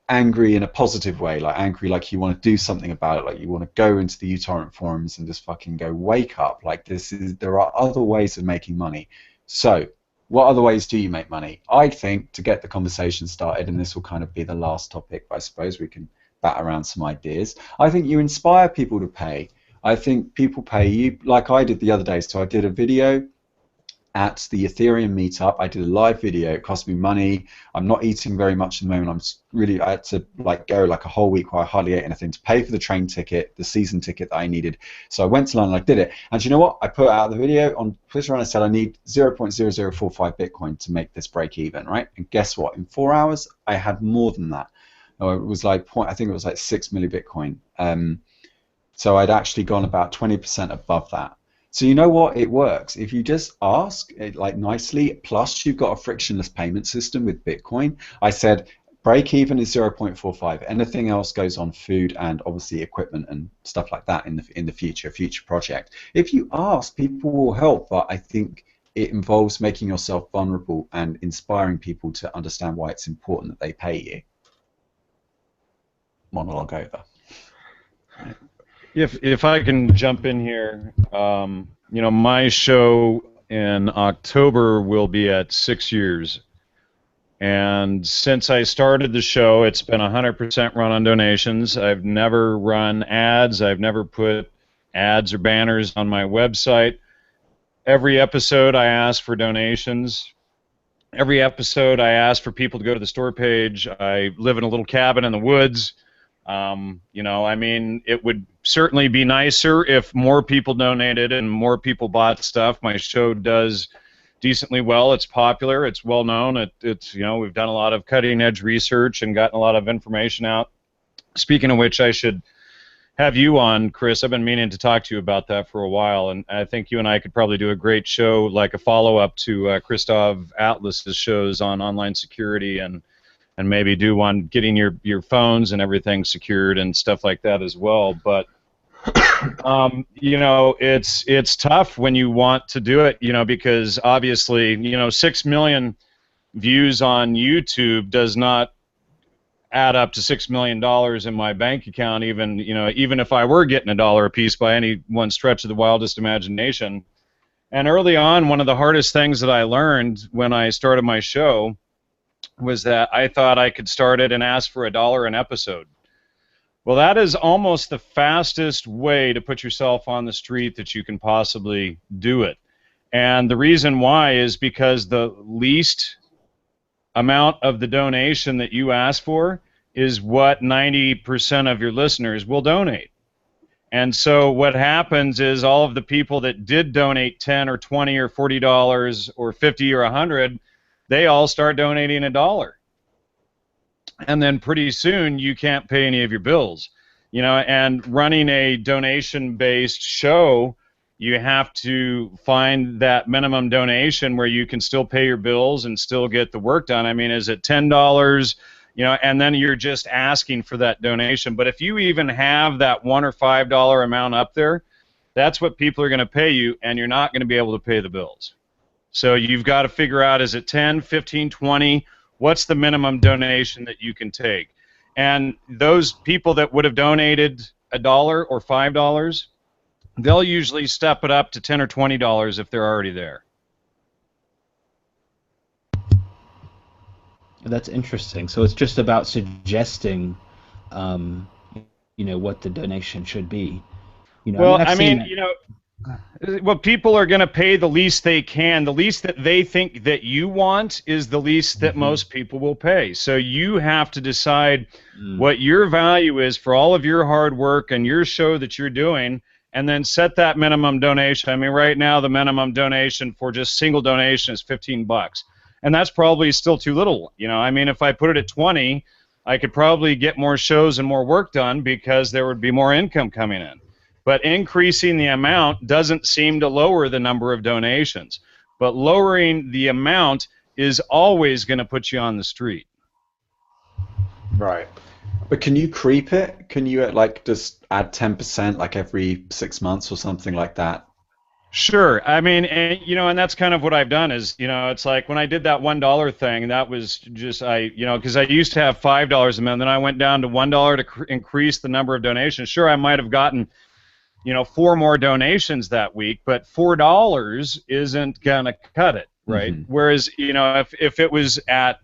angry in a positive way, like angry like you want to do something about it, like you want to go into the uTorrent forums and just fucking go, wake up, like there are other ways of making money. So what other ways do you make money? I think, to get the conversation started, and this will kind of be the last topic, but I suppose we can bat around some ideas. I think you inspire people to pay. I think people pay you like I did the other day. So I did a video at the Ethereum meetup. I did a live video. It cost me money. I'm not eating very much at the moment. I had to like go like a whole week where I hardly ate anything to pay for the train ticket, the season ticket that I needed. So I went to London, I did it. And you know what? I put out the video on Twitter and I said I need 0.0045 Bitcoin to make this break even, right? And guess what? In 4 hours, I had more than that. It was like I think it was like 6 milli Bitcoin. So I'd actually gone about 20% above that. So you know what? It works. If you just ask it like nicely, plus you've got a frictionless payment system with Bitcoin. I said break even is 0.45. Anything else goes on food and obviously equipment and stuff like that in the future project. If you ask, people will help, but I think it involves making yourself vulnerable and inspiring people to understand why it's important that they pay you. Monologue over. If I can jump in here, my show in October will be at 6 years. And since I started the show, it's been 100% run on donations. I've never run ads. I've never put ads or banners on my website. Every episode I ask for donations. Every episode I ask for people to go to the store page. I live in a little cabin in the woods. It would certainly be nicer if more people donated and more people bought stuff. My show does decently well. It's popular. It's well known. We've done a lot of cutting edge research and gotten a lot of information out. Speaking of which, I should have you on, Chris. I've been meaning to talk to you about that for a while, and I think you and I could probably do a great show, like a follow-up to Christoph Atlas's shows on online security, and maybe do one getting your phones and everything secured and stuff like that as well. But it's tough when you want to do it, because obviously, 6 million views on YouTube does not add up to $6 million in my bank account, even if I were getting $1 a piece by any one stretch of the wildest imagination. And early on, one of the hardest things that I learned when I started my show was that I thought I could start it and ask for $1 an episode. Well, that is almost the fastest way to put yourself on the street that you can possibly do it. And the reason why is because the least amount of the donation that you ask for is what 90% of your listeners will donate. And so what happens is all of the people that did donate $10 or $20 or $40 or $50 or $100, they all start donating $1. And then pretty soon you can't pay any of your bills. And running a donation-based show, you have to find that minimum donation where you can still pay your bills and still get the work done. I mean, is it $10? And then you're just asking for that donation. But if you even have that $1 or $5 amount up there, that's what people are going to pay you, and you're not going to be able to pay the bills. So you've got to figure out, is it 10, 15, 20? What's the minimum donation that you can take? And those people that would have donated $1 or $5, they'll usually step it up to $10 or $20 if they're already there. That's interesting. So it's just about suggesting, what the donation should be. Well, people are going to pay the least they can. The least that they think that you want is the least that most people will pay. So you have to decide what your value is for all of your hard work and your show that you're doing, and then set that minimum donation. I mean, right now the minimum donation for just single donation is $15. And that's probably still too little. If I put it at 20, I could probably get more shows and more work done because there would be more income coming in. But increasing the amount doesn't seem to lower the number of donations. But lowering the amount is always going to put you on the street. Right. But can you creep it? Can you just add 10% like every 6 months or something like that? Sure. I mean, and that's kind of what I've done is, it's like when I did that $1 thing, that was just, because I used to have $5 a month, then I went down to $1 to increase the number of donations. Sure, I might have gotten, 4 more donations that week, but $4 isn't going to cut it, right? Whereas, if it was at,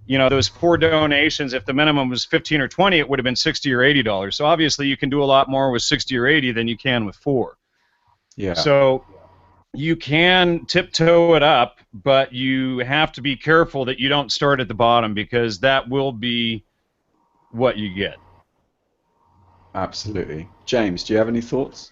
those 4 donations, if the minimum was 15 or 20, it would have been $60 or $80. So obviously you can do a lot more with 60 or 80 than you can with 4. Yeah. So you can tiptoe it up, but you have to be careful that you don't start at the bottom, because that will be what you get. Absolutely. James, do you have any thoughts?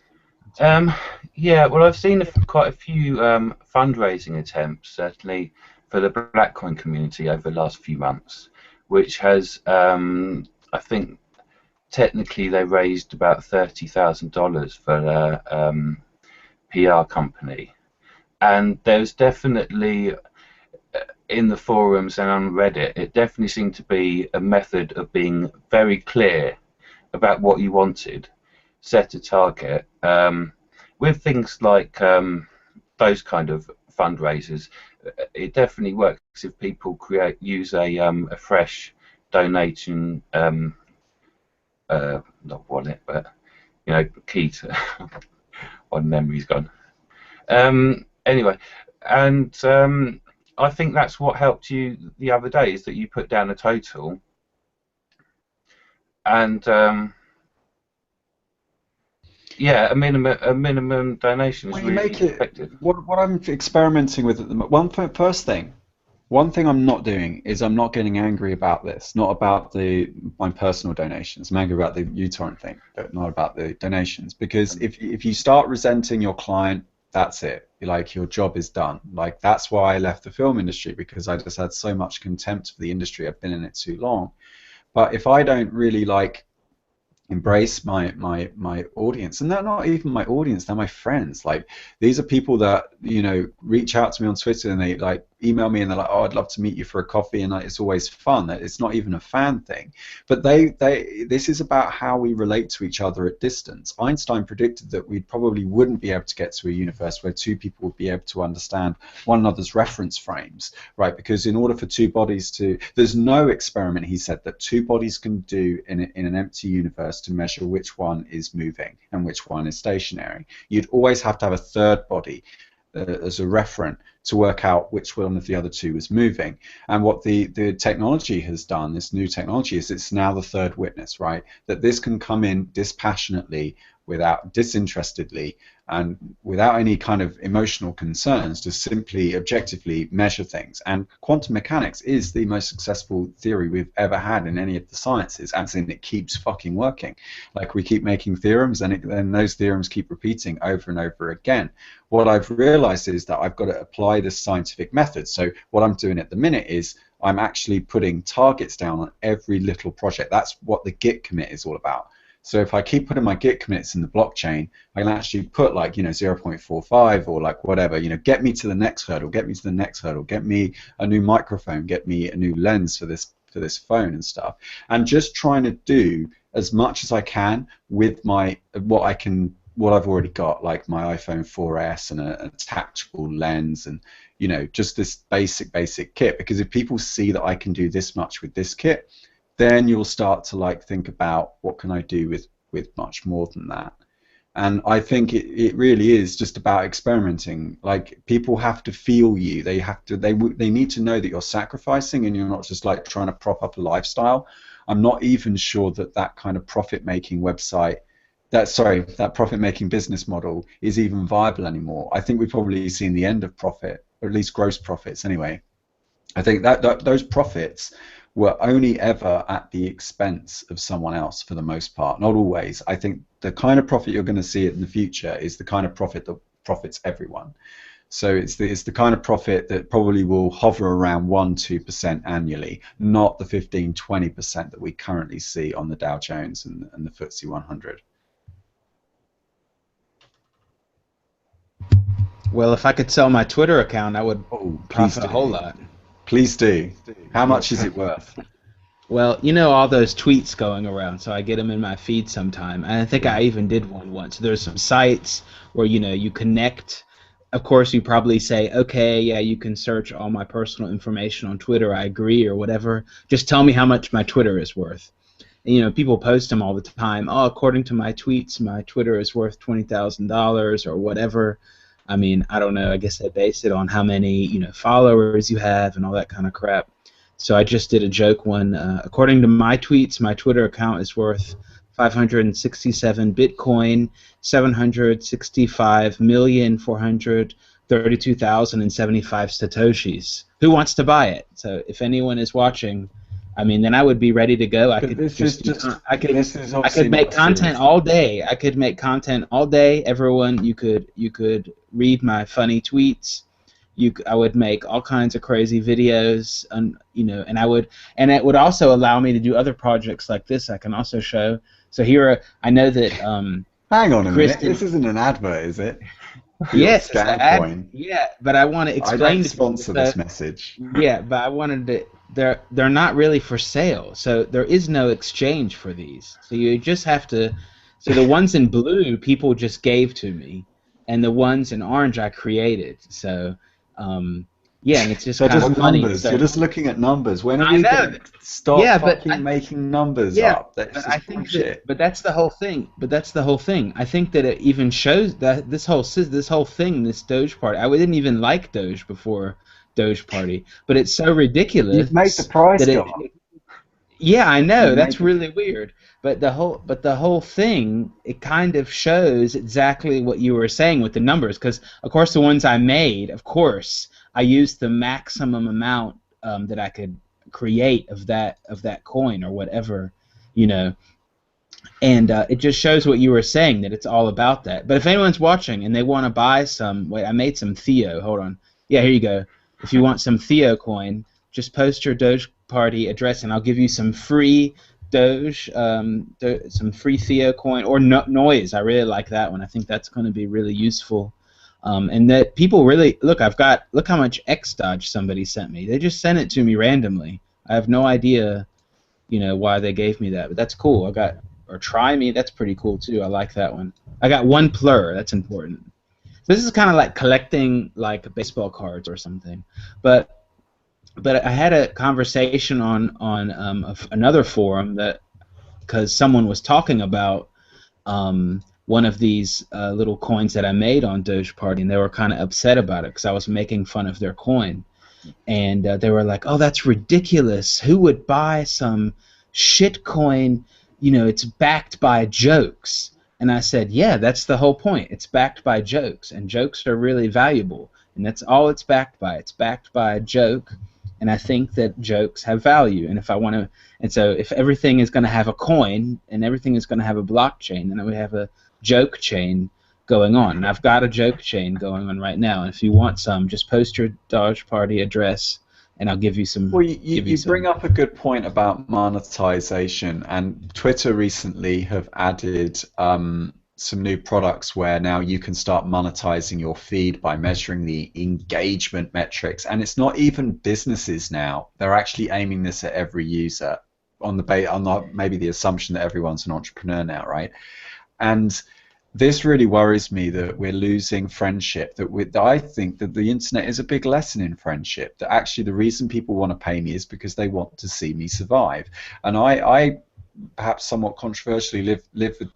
Yeah, well, I've seen quite a few fundraising attempts, certainly for the Blackcoin community over the last few months, which has, I think, technically they raised about $30,000 for their PR company. And there's definitely, in the forums and on Reddit, it definitely seemed to be a method of being very clear about what you wanted, set a target. With things like those kind of fundraisers, it definitely works if people use a fresh donation, not wallet, but key to. My memory's gone. Anyway, and I think that's what helped you the other day, is that you put down a total, and yeah, a minimum donation is Well, you really make it. effective. What I'm experimenting with at the first thing. One thing I'm not doing is I'm not getting angry about this, not about my personal donations. I'm angry about the uTorrent thing, but not about the donations. Because if you start resenting your client, that's it. Like, your job is done. Like, that's why I left the film industry, because I just had so much contempt for the industry. I've been in it too long. But if I don't really embrace my audience, and they're not even my audience, they're my friends. Like, these are people that reach out to me on Twitter, and they like email me, and they're like, oh, I'd love to meet you for a coffee, and it's always fun. It's not even a fan thing, but this is about how we relate to each other at distance. Einstein predicted that we probably wouldn't be able to get to a universe where two people would be able to understand one another's reference frames, right? Because in order for two bodies there's no experiment, he said, that two bodies can do in an empty universe to measure which one is moving and which one is stationary. You'd always have to have a third body as a referent to work out which one of the other two is moving. And what the technology has done, this new technology, is it's now the third witness, right? That this can come in dispassionately, disinterestedly, and without any kind of emotional concerns, to simply objectively measure things. And quantum mechanics is the most successful theory we've ever had in any of the sciences, as in it keeps fucking working. Like, we keep making theorems, and then those theorems keep repeating over and over again. What I've realized is that I've got to apply this scientific method. So what I'm doing at the minute is I'm actually putting targets down on every little project. That's what the Git commit is all about. So if I keep putting my Git commits in the blockchain, I can actually put, like, 0.45 or like whatever, get me to the next hurdle, get me to the next hurdle, get me a new microphone, get me a new lens for this phone and stuff. And just trying to do as much as I can with what I've already got, like my iPhone 4S and a tactical lens, and just this basic kit. Because if people see that I can do this much with this kit, then you'll start to think about, what can I do with much more than that. And I think it really is just about experimenting. Like, people have to feel you. They need to know that you're sacrificing, and you're not just like trying to prop up a lifestyle. I'm not even sure that kind of profit-making website, that profit-making business model is even viable anymore. I think we've probably seen the end of profit, or at least gross profits anyway. I think that those profits were only ever at the expense of someone else, for the most part. Not always. I think the kind of profit you're going to see in the future is the kind of profit that profits everyone. So it's the kind of profit that probably will hover around 1-2% annually, not the 15-20% that we currently see on the Dow Jones and the FTSE 100. Well, if I could sell my Twitter account, I would profit a whole lot. Please do. How much is it worth? Well, all those tweets going around, so I get them in my feed sometime. And I think I even did one once. There's some sites where, you connect. Of course, you probably say, okay, yeah, you can search all my personal information on Twitter. I agree, or whatever. Just tell me how much my Twitter is worth. And, people post them all the time. Oh, according to my tweets, my Twitter is worth $20,000 or whatever. I mean, I don't know. I guess they base it on how many, followers you have and all that kind of crap. So I just did a joke one. According to my tweets, my Twitter account is worth 567 Bitcoin, 765,432,075 Satoshis. Who wants to buy it? So if anyone is watching, I mean, then I would be ready to go. I could make content all day. I could make content all day. Everyone, you could read my funny tweets. I would make all kinds of crazy videos, and it would also allow me to do other projects like this. I can also show. So here, I know that. Hang on a minute. This isn't an advert, is it? Yes, it's an ad. Yeah, but I want to explain. I don't sponsor this message. Yeah, but I wanted to. They're not really for sale, so there is no exchange for these. So you just have to. So the ones in blue, people just gave to me, and the ones in orange, I created. So Yeah, and it's just They're kind just of funny. numbers. So You're just looking at numbers. When are I we know. going to stop Yeah, but fucking making numbers yeah, up? That's but I just think that, bullshit. but that's the whole thing. But that's the whole thing. I think that it even shows that this whole thing, this Doge Party. I didn't even like Doge before Doge Party, but it's so You've made the ridiculous price that go it. up. Yeah, I know. You've made That's the really weird. But the whole thing, it kind of shows exactly what you were saying with the numbers. Because of course, the ones I made, of course, I used the maximum amount that I could create of that coin or whatever, you know. And it just shows what you were saying, that it's all about that. But if anyone's watching and they want to buy some, wait, I made some Theo. Hold on. Yeah, here you go. If you want some Theo coin, just post your Doge Party address, and I'll give you some free Doge, some free Theo coin or noise. I really like that one. I think that's going to be really useful. And that people really look. Look how much X Dodge somebody sent me. They just sent it to me randomly. I have no idea why they gave me that, but that's cool. Or try me, that's pretty cool too. I like that one. I got one plur, that's important. So this is kind of like collecting like baseball cards or something. But I had a conversation on another forum, that because someone was talking about one of these little coins that I made on Doge Party, and they were kind of upset about it because I was making fun of their coin. And they were like, "Oh, that's ridiculous. Who would buy some shit coin? It's backed by jokes." And I said, "Yeah, that's the whole point. It's backed by jokes, and jokes are really valuable, and that's all it's backed by. It's backed by a joke, and I think that jokes have value. And so if everything is going to have a coin and everything is going to have a blockchain, then we have a joke chain going on. And I've got a joke chain going on right now. And if you want some, just post your Doge Party address, and I'll give you some. Well, you bring up a good point about monetization, and Twitter recently have added some new products where now you can start monetizing your feed by measuring the engagement metrics. And it's not even businesses now. They're actually aiming this at every user on maybe the assumption that everyone's an entrepreneur now, right? And this really worries me, that we're losing friendship. That I think that the internet is a big lesson in friendship. That actually the reason people want to pay me is because they want to see me survive. And I perhaps somewhat controversially live with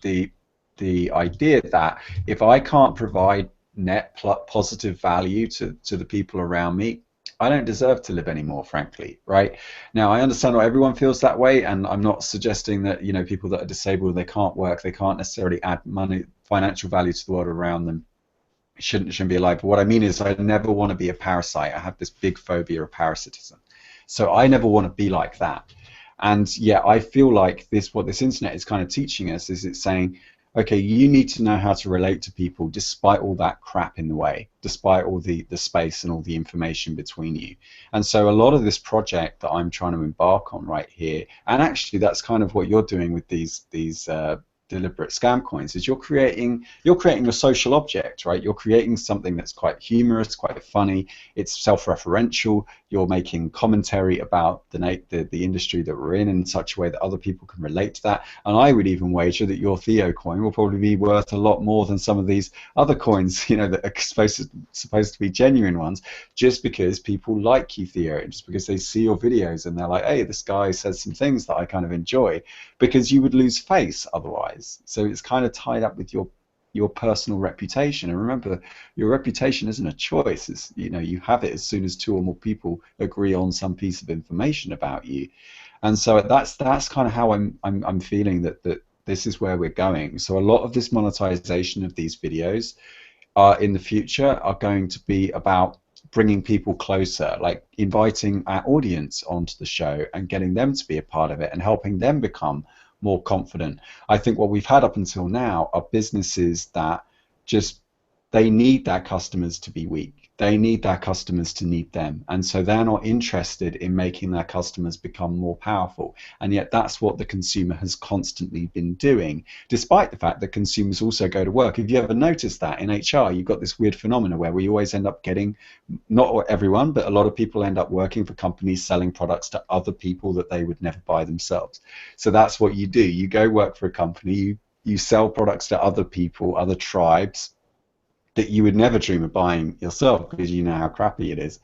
the idea that if I can't provide net positive value to the people around me, I don't deserve to live anymore, frankly, right? Now, I understand not everyone feels that way, and I'm not suggesting that people that are disabled, they can't work, they can't necessarily add financial value to the world around them, shouldn't be alive. But what I mean is, I never want to be a parasite. I have this big phobia of parasitism, so I never want to be like that. And yeah, I feel like what this internet is kind of teaching us is it's saying, okay, you need to know how to relate to people despite all that crap in the way, despite all the space and all the information between you. And so a lot of this project that I'm trying to embark on right here, and actually that's kind of what you're doing with these deliberate scam coins, is you're creating a social object, right? You're creating something that's quite humorous, quite funny. It's self-referential. You're making commentary about the industry that we're in such a way that other people can relate to that. And I would even wager that your Theo coin will probably be worth a lot more than some of these other coins, that are supposed to be genuine ones, just because people like you, Theo, just because they see your videos and they're like, hey, this guy says some things that I kind of enjoy, because you would lose face otherwise. So it's kind of tied up with your personal reputation. And remember, your reputation isn't a choice. It's, you have it as soon as two or more people agree on some piece of information about you. And so that's kind of how I'm feeling that this is where we're going. So a lot of this monetization of these videos in the future are going to be about bringing people closer, like inviting our audience onto the show and getting them to be a part of it and helping them become more confident. I think what we've had up until now are businesses that they need their customers to be weak. They need their customers to need them. And so they're not interested in making their customers become more powerful. And yet that's what the consumer has constantly been doing, despite the fact that consumers also go to work. Have you ever noticed that in HR, you've got this weird phenomena where we always end up getting, not everyone, but a lot of people end up working for companies selling products to other people that they would never buy themselves. So that's what you do. You go work for a company, you sell products to other people, other tribes, that you would never dream of buying yourself because you know how crappy it is.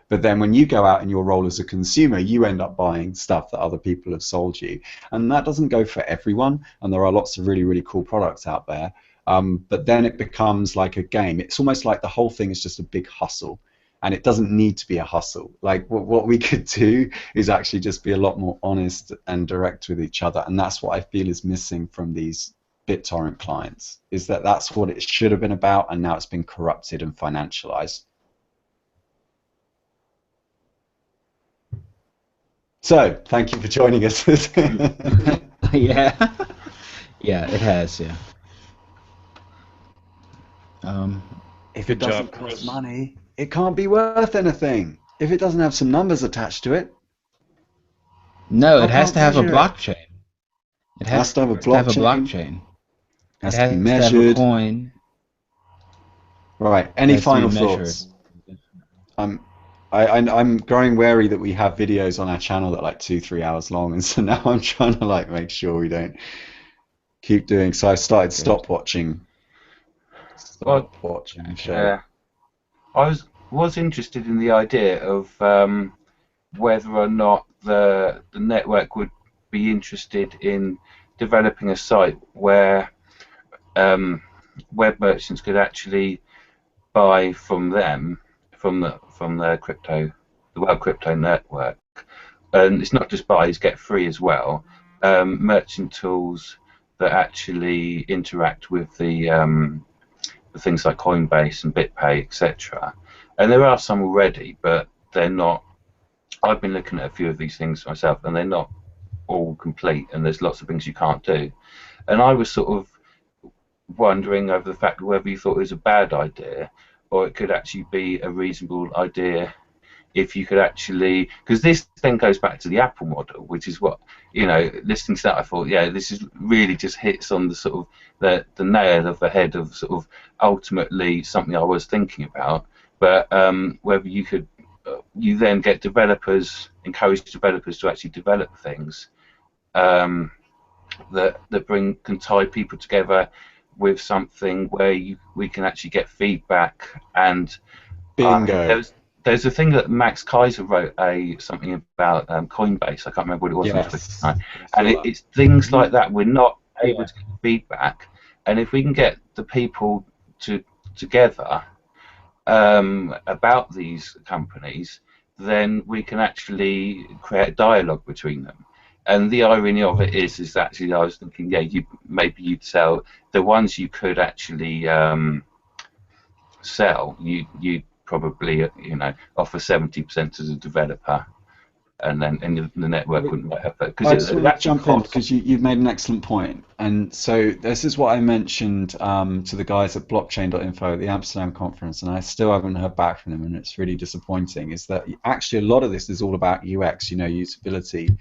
But then when you go out in your role as a consumer, you end up buying stuff that other people have sold you. And that doesn't go for everyone, and there are lots of really, really cool products out there. But then it becomes like a game. It's almost like the whole thing is just a big hustle. And it doesn't need to be a hustle. Like what we could do is actually just be a lot more honest and direct with each other. And that's what I feel is missing from these BitTorrent clients, is that that's what it should have been about, and now it's been corrupted and financialized. So, thank you for joining us. Yeah. Yeah, it has, yeah. If Good it doesn't job, cost Chris. money, it can't be worth anything. If it doesn't have some numbers attached to it, No, I it has can't to have a measure it. blockchain. It It has to have a to have a blockchain, blockchain. it It has to be has to have a measured. coin. Right, It any has to be final measured. thoughts? I'm growing wary that we have videos on our channel that are like 2-3 hours long, and so now I'm trying to like make sure we don't keep doing. So I started Good. stopwatching Well, the show. yeah. I was interested in the idea of whether or not the network would be interested in developing a site where web merchants could actually buy from them from the World Crypto Network, and it's not just buy; it's get free as well. Merchant tools that actually interact with the things like Coinbase and BitPay, etc. And there are some already, but they're not. I've been looking at a few of these things myself, and they're not all complete, and there's lots of things you can't do. And I was sort of wondering over the fact whether you thought it was a bad idea, or it could actually be a reasonable idea if you could actually, because this then goes back to the Apple model, which is what, listening to that, I thought, yeah, this is really just hits on the sort of the nail of the head of sort of ultimately something I was thinking about. But whether you could, you then get developers, encourage developers to actually develop things that can tie people together with something where we can actually get feedback. And Bingo. there's a thing that Max Kaiser wrote something about Coinbase. I can't remember what it was. Yes. And it's things like that. We're not able to get feedback, and if we can get the people together about these companies, then we can actually create a dialogue between them. And the irony of it is actually I was thinking, yeah, maybe you'd sell the ones you could actually sell. You'd probably offer 70% as a developer, and then the network wouldn't have that. I just want to jump in because you've made an excellent point. And so this is what I mentioned to the guys at blockchain.info at the Amsterdam conference, and I still haven't heard back from them, and it's really disappointing, is that actually a lot of this is all about UX, usability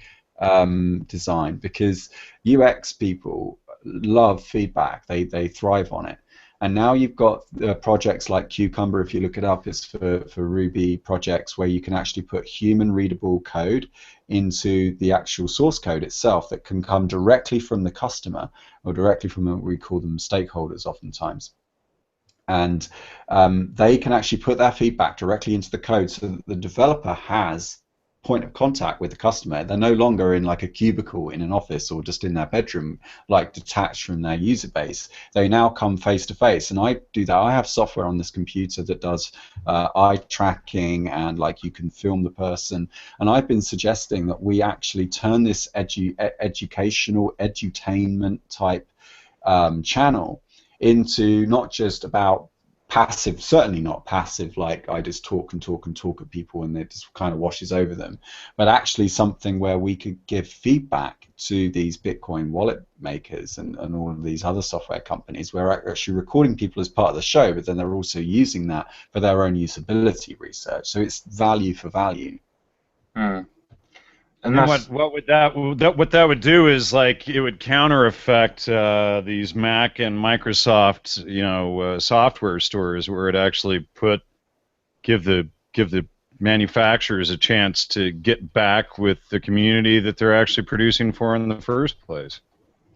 design, because UX people love feedback. They thrive on it. And now you've got projects like Cucumber, if you look it up, it's for Ruby projects where you can actually put human readable code into the actual source code itself that can come directly from the customer or directly from what we call them stakeholders oftentimes. And they can actually put their feedback directly into the code so that the developer has point of contact with the customer. They're no longer in like a cubicle in an office or just in their bedroom, like detached from their user base. They now come face to face, and I do that. I have software on this computer that does eye tracking, and like you can film the person. And I've been suggesting that we actually turn this educational, edutainment type channel into not just about passive, certainly not passive, like I just talk and talk and talk at people and it just kind of washes over them, but actually something where we could give feedback to these Bitcoin wallet makers and all of these other software companies. We're actually recording people as part of the show, but then they're also using that for their own usability research. So it's value for value. And what that would do is like it would counter effect these Mac and Microsoft software stores where it actually give the manufacturers a chance to get back with the community that they're actually producing for in the first place.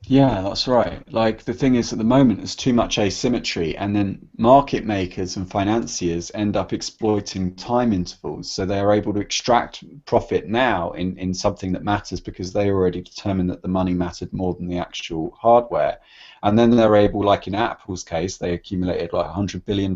Yeah, that's right. Like the thing is, at the moment, there's too much asymmetry, and then market makers and financiers end up exploiting time intervals. So they are able to extract profit now in something that matters because they already determined that the money mattered more than the actual hardware. And then they're able, like in Apple's case, they accumulated like $100 billion.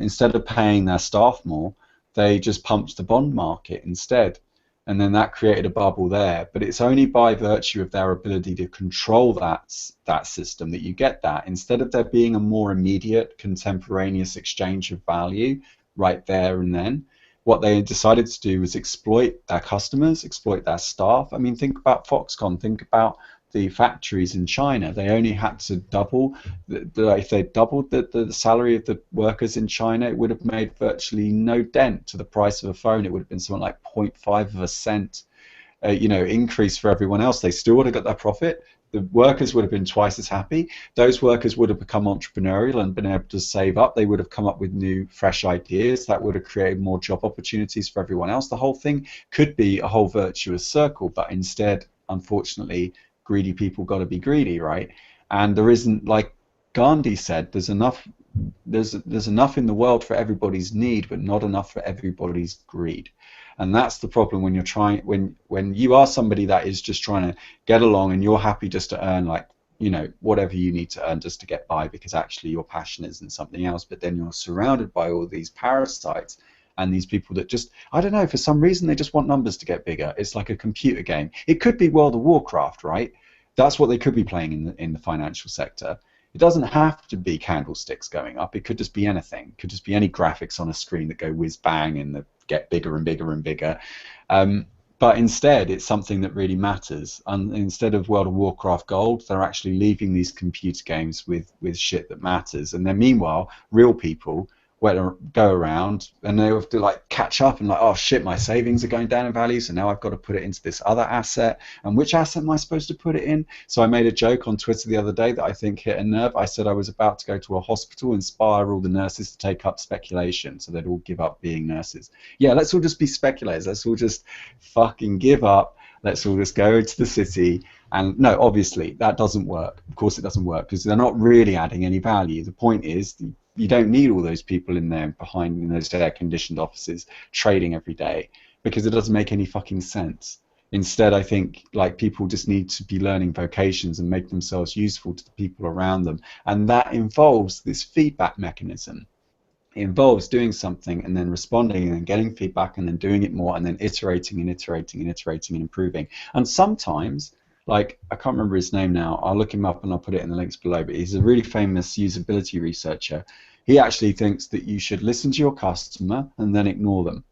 Instead of paying their staff more, they just pumped the bond market instead, and then that created a bubble there. But it's only by virtue of their ability to control that system that you get that. Instead of there being a more immediate, contemporaneous exchange of value right there and then, what they decided to do was exploit their customers, exploit their staff. I mean, think about Foxconn, think about the factories in China. They only had to double, if they doubled the salary of the workers in China, it would have made virtually no dent to the price of a phone. It would have been something like zero point 0.5 of a cent, increase for everyone else. They still would have got their profit. The workers would have been twice as happy. Those workers would have become entrepreneurial and been able to save up. They would have come up with new, fresh ideas that would have created more job opportunities for everyone else. The whole thing could be a whole virtuous circle, but instead, unfortunately, greedy people got to be greedy, right? And there isn't, like Gandhi said, there's enough in the world for everybody's need, but not enough for everybody's greed. And that's the problem when you're trying, when you are somebody that is just trying to get along and you're happy just to earn, like, whatever you need to earn just to get by because actually your passion isn't something else, but then you're surrounded by all these parasites and these people that just, I don't know, for some reason they just want numbers to get bigger. It's like a computer game. It could be World of Warcraft, right? That's what they could be playing in the financial sector. It doesn't have to be candlesticks going up. It could just be anything. It could just be any graphics on a screen that go whiz bang and that get bigger and bigger and bigger. But instead, it's something that really matters. And instead of World of Warcraft gold, they're actually leaving these computer games with shit that matters. And then meanwhile, real people go around and they have to like catch up and like, oh shit, my savings are going down in value, so now I've got to put it into this other asset. And which asset am I supposed to put it in? So I made a joke on Twitter the other day that I think hit a nerve. I said I was about to go to a hospital, inspire all the nurses to take up speculation, so they'd all give up being nurses. Yeah, let's all just be speculators. Let's all just fucking give up. Let's all just go into the city. And no, obviously that doesn't work. Of course it doesn't work because they're not really adding any value. The point is, you don't need all those people in there behind in those air-conditioned offices trading every day because it doesn't make any fucking sense. Instead, I think like people just need to be learning vocations and make themselves useful to the people around them, and that involves this feedback mechanism. It involves doing something and then responding and then getting feedback and then doing it more and then iterating and iterating and iterating and improving. And sometimes, like, I can't remember his name now, I'll look him up and I'll put it in the links below, but he's a really famous usability researcher. He actually thinks that you should listen to your customer and then ignore them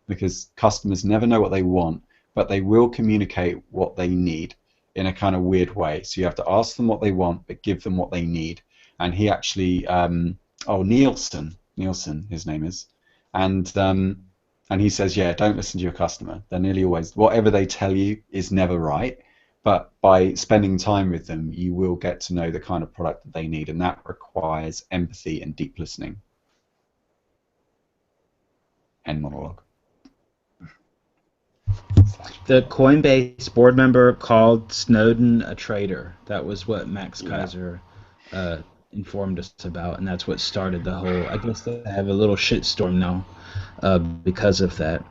because customers never know what they want, but they will communicate what they need in a kind of weird way. So you have to ask them what they want, but give them what they need. And he actually, Nielsen, his name is, and he says, yeah, don't listen to your customer. They're nearly always, whatever they tell you is never right, but by spending time with them, you will get to know the kind of product that they need, and that requires empathy and deep listening. End monologue. The Coinbase board member called Snowden a traitor. That was what Max Kaiser informed us about, and that's what started the whole. I guess they have a little shitstorm now because of that.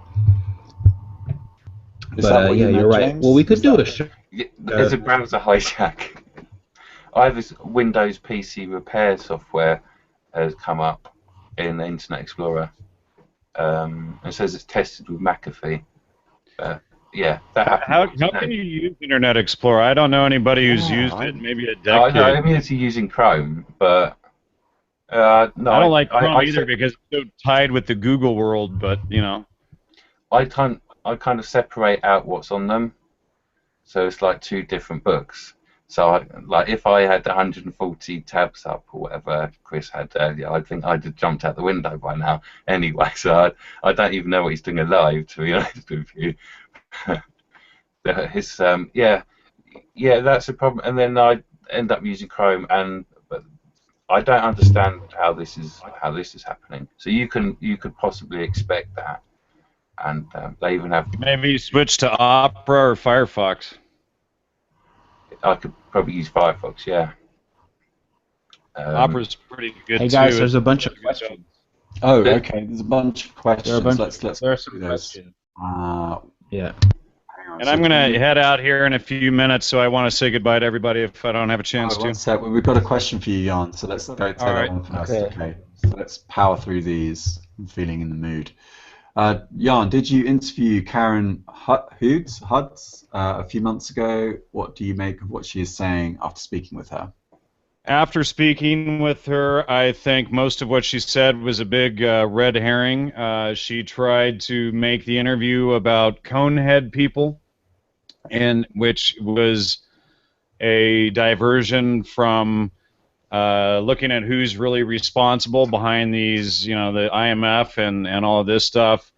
But yeah, you're right. Well, we could do a show. There's a browser hijack. I have this Windows PC repair software has come up in the Internet Explorer. It says it's tested with McAfee. Yeah, that happened. How can you use Internet Explorer? I don't know anybody who's used it. Maybe a decade. I mean, it's using Chrome, but no, I don't like Chrome either because it's so tied with the Google world. But I kind of separate out what's on them, so it's like two different books. So like if I had 140 tabs up or whatever Chris had earlier, I think I'd have jumped out the window by now anyway. So I don't even know what he's doing alive, to be honest with you. His that's a problem. And then I end up using Chrome, but I don't understand how this is happening. So you could possibly expect that, and they even have maybe switch to Opera or Firefox. I could probably use Firefox. Yeah. Opera's pretty good Hey guys, too. there's a bunch of It does a good job. questions. Oh, okay. There's a bunch of There are a questions. bunch. Let's There go are some through those. questions. Uh, Yeah. hang on. And So I'm do going we- to head out here in a few minutes, so I want to say goodbye to everybody if I don't have a chance one to. sec. We've got a question for you, Jan. So let's go take All that right. one first. Okay. Okay. So let's power through these. I'm feeling in the mood. Jan, did you interview Karen Huds a few months ago? What do you make of what she is saying after speaking with her? After speaking with her, I think most of what she said was a big red herring. She tried to make the interview about conehead people, and which was a diversion from looking at who's really responsible behind these, the IMF and all of this stuff.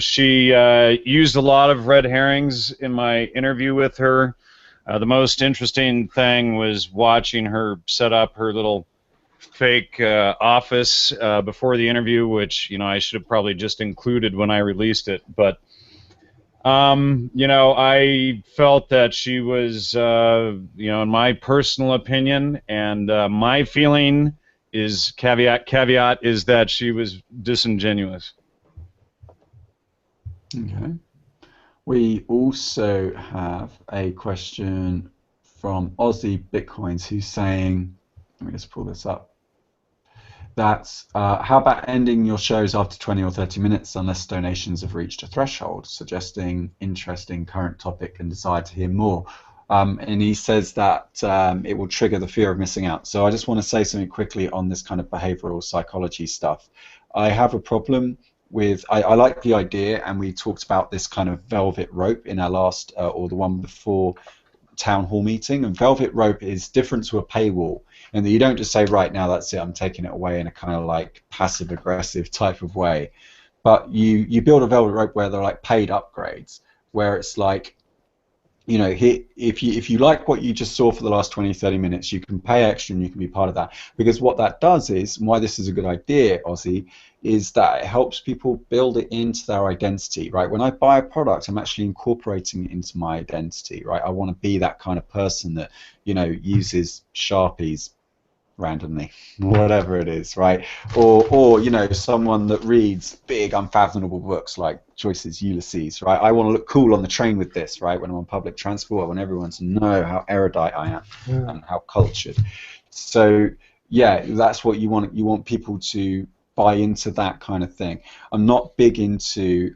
She used a lot of red herrings in my interview with her. The most interesting thing was watching her set up her little fake office before the interview, which I should have probably just included when I released it. But I felt that she was, in my personal opinion, and my feeling is caveat is that she was disingenuous. Okay. We also have a question from Aussie Bitcoins who's saying, let me just pull this up, that's how about ending your shows after 20 or 30 minutes unless donations have reached a threshold, suggesting interesting current topic and desire to hear more. And he says that it will trigger the fear of missing out. So I just want to say something quickly on this kind of behavioral psychology stuff. I have a problem with, I like the idea, and we talked about this kind of velvet rope in our last, or the one before, town hall meeting. And velvet rope is different to a paywall, and that you don't just say, right, now that's it, I'm taking it away, in a kind of like passive aggressive type of way, but you build a velvet rope where they're like paid upgrades, where it's like, if you like what you just saw for the last 20-30 minutes, you can pay extra and you can be part of that. Because what that does is, and why this is a good idea, Ozzy, is that it helps people build it into their identity, right? When I buy a product, I'm actually incorporating it into my identity, right? I want to be that kind of person that, uses Sharpies randomly, whatever it is, right? Or someone that reads big, unfathomable books like Joyce's Ulysses, right? I want to look cool on the train with this, right? When I'm on public transport, I want everyone to know how erudite I am and how cultured. So, yeah, that's what you want. You want people to buy into that kind of thing. I'm not big into,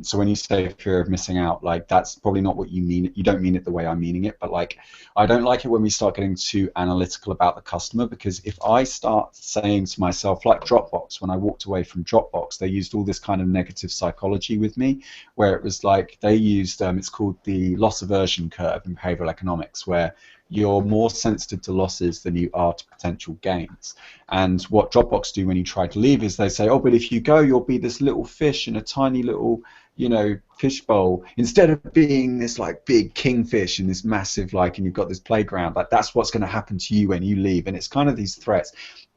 so when you say fear of missing out, like, that's probably not what you mean. You don't mean it the way I'm meaning it, but like, I don't like it when we start getting too analytical about the customer, because if I start saying to myself, like Dropbox, when I walked away from Dropbox, they used all this kind of negative psychology with me, where it was like they used, it's called the loss aversion curve in behavioral economics, where you're more sensitive to losses than you are to potential gains. And what Dropbox do when you try to leave is they say, oh, but if you go, you'll be this little fish in a tiny little, fish bowl, instead of being this like big kingfish in this massive, like, and you've got this playground, like, that's what's going to happen to you when you leave. And it's kind of these threats.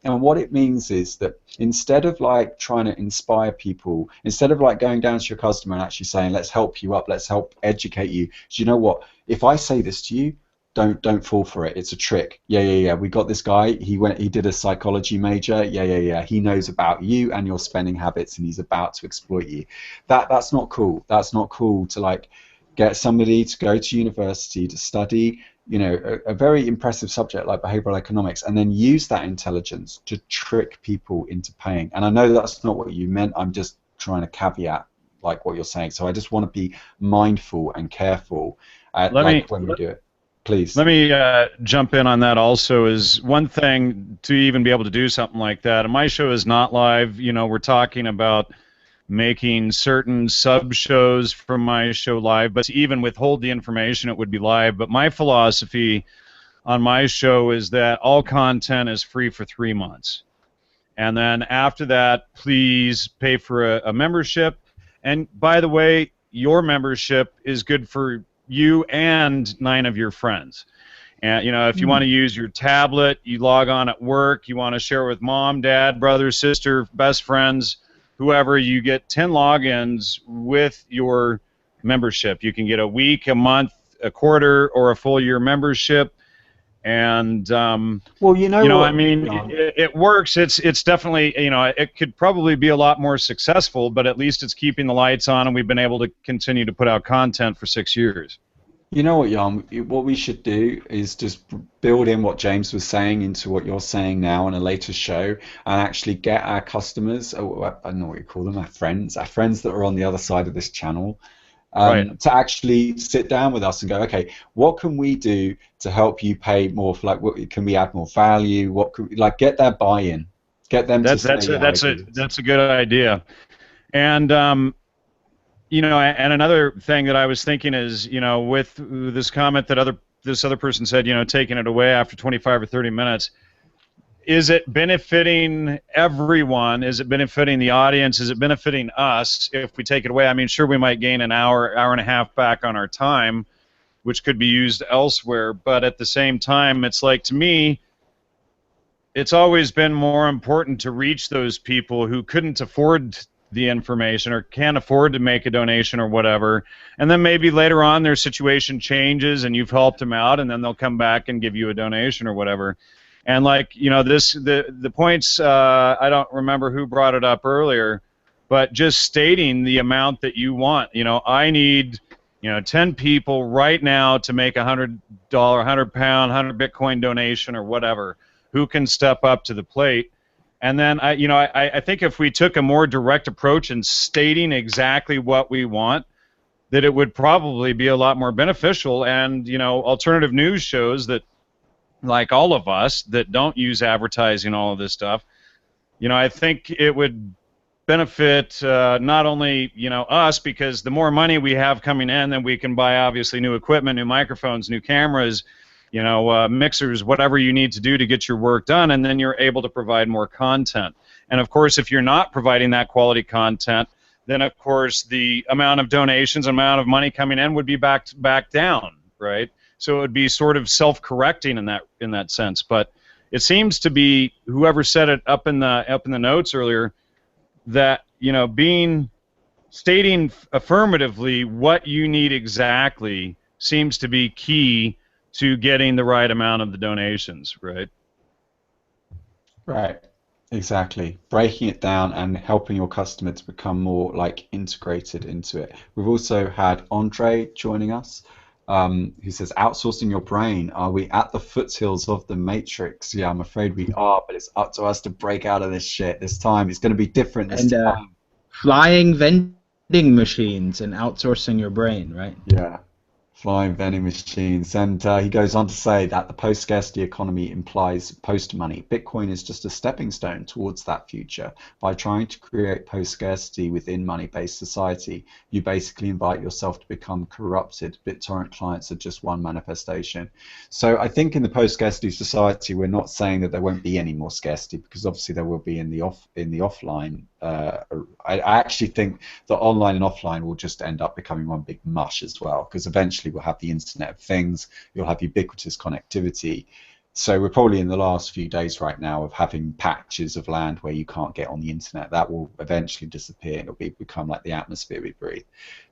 And what it means is that instead of like trying to inspire people, instead of like going down to your customer and actually saying, let's help you up, let's help educate you, so you know what, if I say this to you, don't fall for it. It's a trick. Yeah. We got this guy. He did a psychology major. Yeah. He knows about you and your spending habits, and he's about to exploit you. That's not cool. That's not cool to like get somebody to go to university to study, a very impressive subject like behavioral economics, and then use that intelligence to trick people into paying. And I know that's not what you meant. I'm just trying to caveat like what you're saying. So I just want to be mindful and careful when we do it. Please. Let me jump in on that also. Is one thing to even be able to do something like that, and my show is not live. We're talking about making certain sub-shows from my show live, but to even withhold the information, it would be live. But my philosophy on my show is that all content is free for 3 months. And then after that, please pay for a membership. And by the way, your membership is good for you and 9 of your friends. And if you want to use your tablet, you log on at work, you want to share with mom, dad, brother, sister, best friends, whoever, you get 10 logins with your membership. You can get a week, a month, a quarter or a full year membership. And well, you know what, I mean, it works. It's definitely, it could probably be a lot more successful, but at least it's keeping the lights on, and we've been able to continue to put out content for 6 years. You know what, Jan? What we should do is just build in what James was saying into what you're saying now in a later show, and actually get our customers, or I don't know what you call them, our friends that are on the other side of this channel, Right. to actually sit down with us and go, okay, what can we do to help you pay more for, like, what can we add more value? What could, like, get their buy-in, get them to say, yeah, I agree. That's a good idea. And and another thing that I was thinking is, with this comment that this other person said, taking it away after 25 or 30 minutes, is it benefiting everyone? Is it benefiting the audience? Is it benefiting us if we take it away? I mean, sure, we might gain an hour and a half back on our time, which could be used elsewhere, but at the same time, it's like, to me, it's always been more important to reach those people who couldn't afford the information or can't afford to make a donation or whatever, and then maybe later on their situation changes and you've helped them out, and then they'll come back and give you a donation or whatever. And like, the points, I don't remember who brought it up earlier, but just stating the amount that you want. I need 10 people right now to make $100, 100-pound, 100 Bitcoin donation or whatever, who can step up to the plate. And then I think if we took a more direct approach in stating exactly what we want, that it would probably be a lot more beneficial. And alternative news shows that, like all of us that don't use advertising, all of this stuff, I think it would benefit not only us, because the more money we have coming in, then we can buy obviously new equipment, new microphones, new cameras, mixers, whatever you need to do to get your work done, and then you're able to provide more content. And of course, if you're not providing that quality content, then of course the amount of donations, amount of money coming in would be back down, right? So it would be sort of self-correcting in that sense. But it seems to be, whoever said it up in the notes earlier, that stating affirmatively what you need exactly seems to be key to getting the right amount of the donations, right? Right, exactly. Breaking it down and helping your customer to become more like integrated into it. We've also had Andre joining us, who says, outsourcing your brain, are we at the foothills of the matrix? Yeah, I'm afraid we are, but it's up to us to break out of this shit this time. It's going to be different this time. Flying vending machines and outsourcing your brain, right? Yeah. Flying vending machines. And he goes on to say that the post-scarcity economy implies post-money. Bitcoin is just a stepping stone towards that future. By trying to create post-scarcity within money-based society, you basically invite yourself to become corrupted. BitTorrent clients are just one manifestation. So I think in the post-scarcity society, we're not saying that there won't be any more scarcity, because obviously there will be in the offline. I actually think that online and offline will just end up becoming one big mush as well, because eventually we'll have the Internet of Things, you'll have ubiquitous connectivity. So we're probably in the last few days right now of having patches of land where you can't get on the internet. That will eventually disappear. It'll become like the atmosphere we breathe.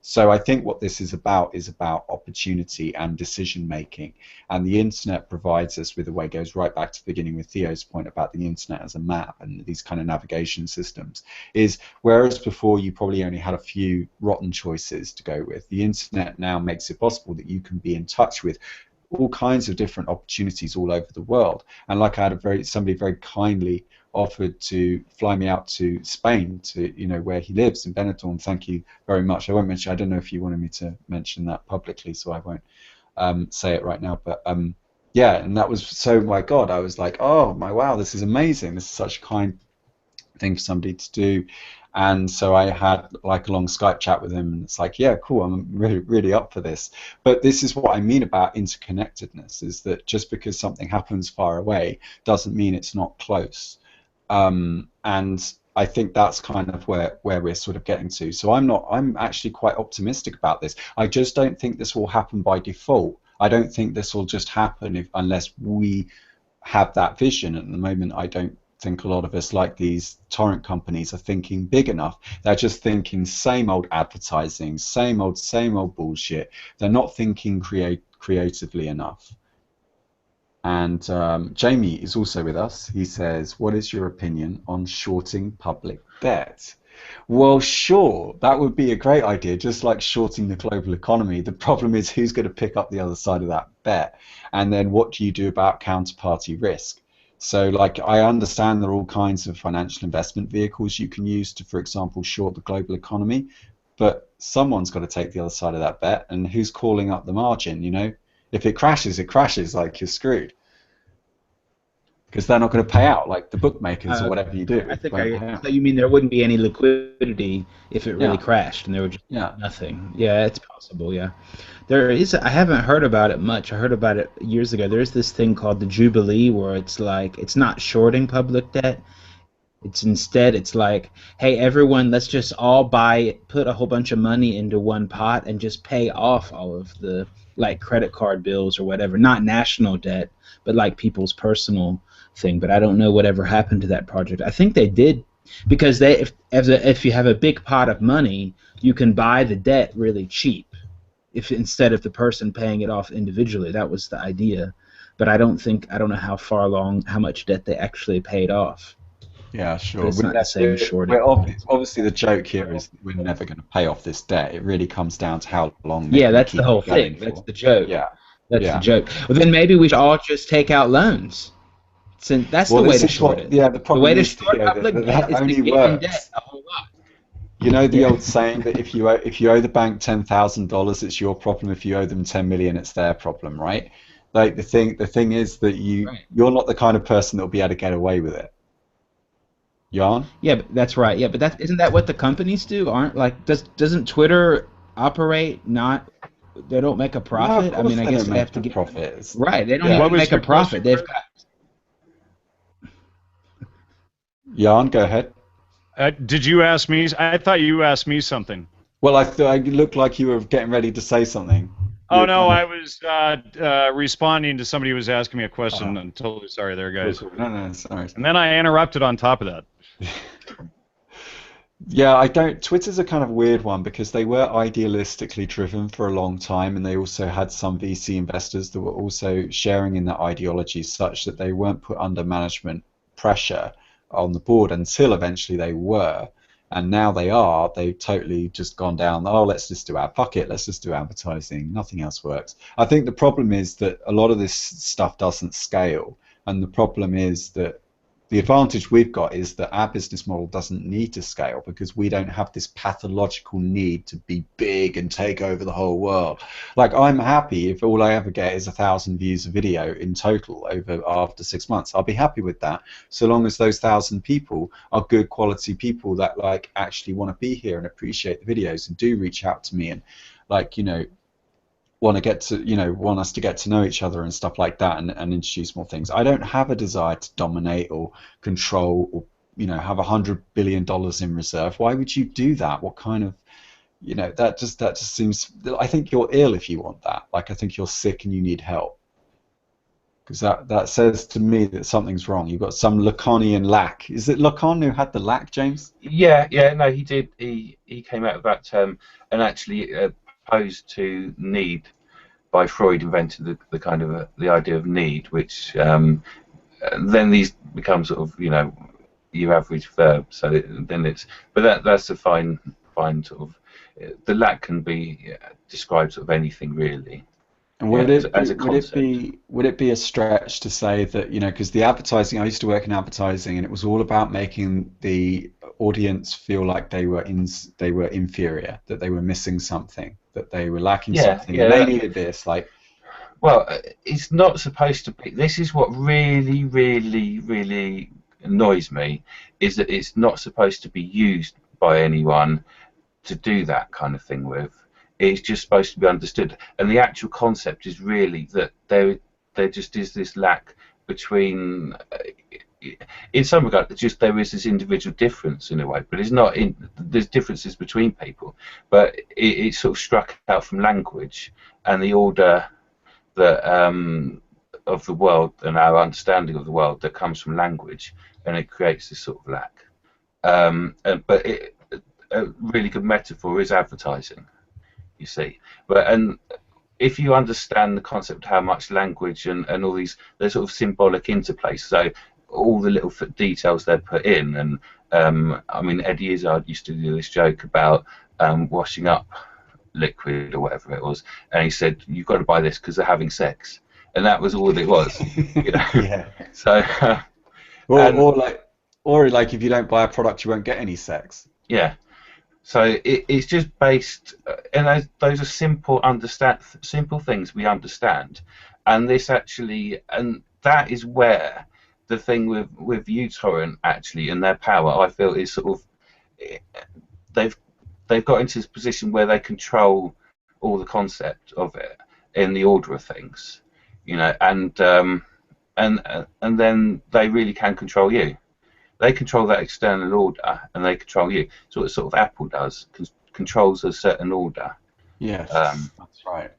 So I think what this is about opportunity and decision making. And the internet provides us with a way, goes right back to the beginning with Theo's point about the internet as a map and these kind of navigation systems, is whereas before you probably only had a few rotten choices to go with, the internet now makes it possible that you can be in touch with all kinds of different opportunities all over the world. And like I had somebody very kindly offered to fly me out to Spain, to where he lives in Benetton. Thank you very much. I won't mention. I don't know if you wanted me to mention that publicly, so I won't say it right now. But yeah, and that was so. My God, I was like, oh my wow, this is amazing. This is such a kind thing for somebody to do. And so I had like a long Skype chat with him, and it's like, yeah, cool, I'm really, really up for this. But this is what I mean about interconnectedness, is that just because something happens far away doesn't mean it's not close. And I think that's kind of where we're sort of getting to. So I'm actually quite optimistic about this. I just don't think this will happen by default. I don't think this will just happen unless we have that vision. At the moment, I don't think a lot of us, like these torrent companies, are thinking big enough. They're just thinking same old advertising, same old bullshit. They're not thinking creatively enough. And Jamie is also with us. He says, what is your opinion on shorting public debt? Well, sure, that would be a great idea, just like shorting the global economy. The problem is who's going to pick up the other side of that bet? And then what do you do about counterparty risk? So, like, I understand there are all kinds of financial investment vehicles you can use to, for example, short the global economy, but someone's got to take the other side of that bet, and who's calling up the margin, you know? If it crashes, like you're screwed. Because they're not going to pay out, like the bookmakers or whatever you do. I think so you mean there wouldn't be any liquidity if it really crashed and there would just be nothing. Yeah, it's possible, yeah. There is, I haven't heard about it much. I heard about it years ago. There's this thing called the Jubilee where it's like, it's not shorting public debt. It's like, hey, everyone, let's just all put a whole bunch of money into one pot and just pay off all of the, like, credit card bills or whatever. Not national debt, but like people's personal thing. But I don't know whatever happened to that project. I think they did, because if you have a big pot of money, you can buy the debt really cheap, instead of the person paying it off individually. That was the idea. But I don't know how much debt they actually paid off. Yeah, sure. But it's not the same shorting. Obviously, the joke here is that we're never going to pay off this debt. It really comes down to how long. Yeah, that's the whole thing. That's the joke. Yeah, that's the joke. Well, then maybe we should all just take out loans. That's the way to short it. Yeah, the way to short public debt is to get in debt a whole lot. You know the old saying that if you owe the bank $10,000, it's your problem. If you owe them 10 million, it's their problem, right? Like the thing is that you're not the kind of person that will be able to get away with it. Jan? Yeah, but that's right. Yeah, but isn't that what the companies do? Doesn't Twitter operate not? They don't make a profit. No, I mean, I guess they have to get profits. Right, they don't even make a profit. They've got. Jan, go ahead. Did you ask me? I thought you asked me something. Well, I looked like you were getting ready to say something. Oh, no, I was responding to somebody who was asking me a question. I'm totally sorry there, guys. No, sorry. And then I interrupted on top of that. Yeah, Twitter's a kind of weird one because they were idealistically driven for a long time, and they also had some VC investors that were also sharing in that ideology such that they weren't put under management pressure on the board until eventually they were. And now they've totally just gone down, let's just do our pocket, let's just do advertising, nothing else works. I think the problem is that a lot of this stuff doesn't scale, and the problem is that the advantage we've got is that our business model doesn't need to scale because we don't have this pathological need to be big and take over the whole world. Like, I'm happy if all I ever get is 1,000 views a video in total after 6 months. I'll be happy with that, so long as those 1,000 people are good quality people that like actually want to be here and appreciate the videos and do reach out to me and like, you know, want us to get to know each other and stuff like that, and introduce more things. I don't have a desire to dominate or control or, you know, have $100 billion in reserve. Why would you do that? What kind of, you know, that just seems, I think you're ill if you want that. Like, I think you're sick and you need help, because that says to me that something's wrong. You've got some Lacanian lack. Is it Lacan who had the lack, James? Yeah, no, he did. He came out with that term, and actually opposed to need by Freud invented the kind of the idea of need, which then these become sort of, you know, your average verb. So then that's a fine sort of, the lack can be described sort of anything really. And would it be a stretch to say that, you know, because the advertising, I used to work in advertising, and it was all about making the audience feel like they were inferior, that they were missing something, that they were lacking something, and they needed this. Like, well, it's not supposed to be. This is what really, really, really annoys me, is that it's not supposed to be used by anyone to do that kind of thing with. It's just supposed to be understood, and the actual concept is really that there just is this lack between. In some regard, just there is this individual difference in a way, but it's not. There's differences between people, but it's sort of struck out from language and the order that of the world and our understanding of the world that comes from language, and it creates this sort of lack. But a really good metaphor is advertising, you see. And if you understand the concept of how much language and all these, they're sort of symbolic interplays, so all the little details they're put in, and I mean, Eddie Izzard used to do this joke about washing up liquid or whatever it was, and he said, you've got to buy this because they're having sex, and that was all it was, you know. Yeah. So or like if you don't buy a product you won't get any sex. Yeah. So it's just based, and those are simple things we understand, and this actually, and that is where the thing with uTorrent actually and their power, I feel, is sort of, they've got into this position where they control all the concept of it in the order of things, you know, and then they really can control you. They control that external order, and they control you. So what sort of Apple does, controls a certain order. Yes, that's right.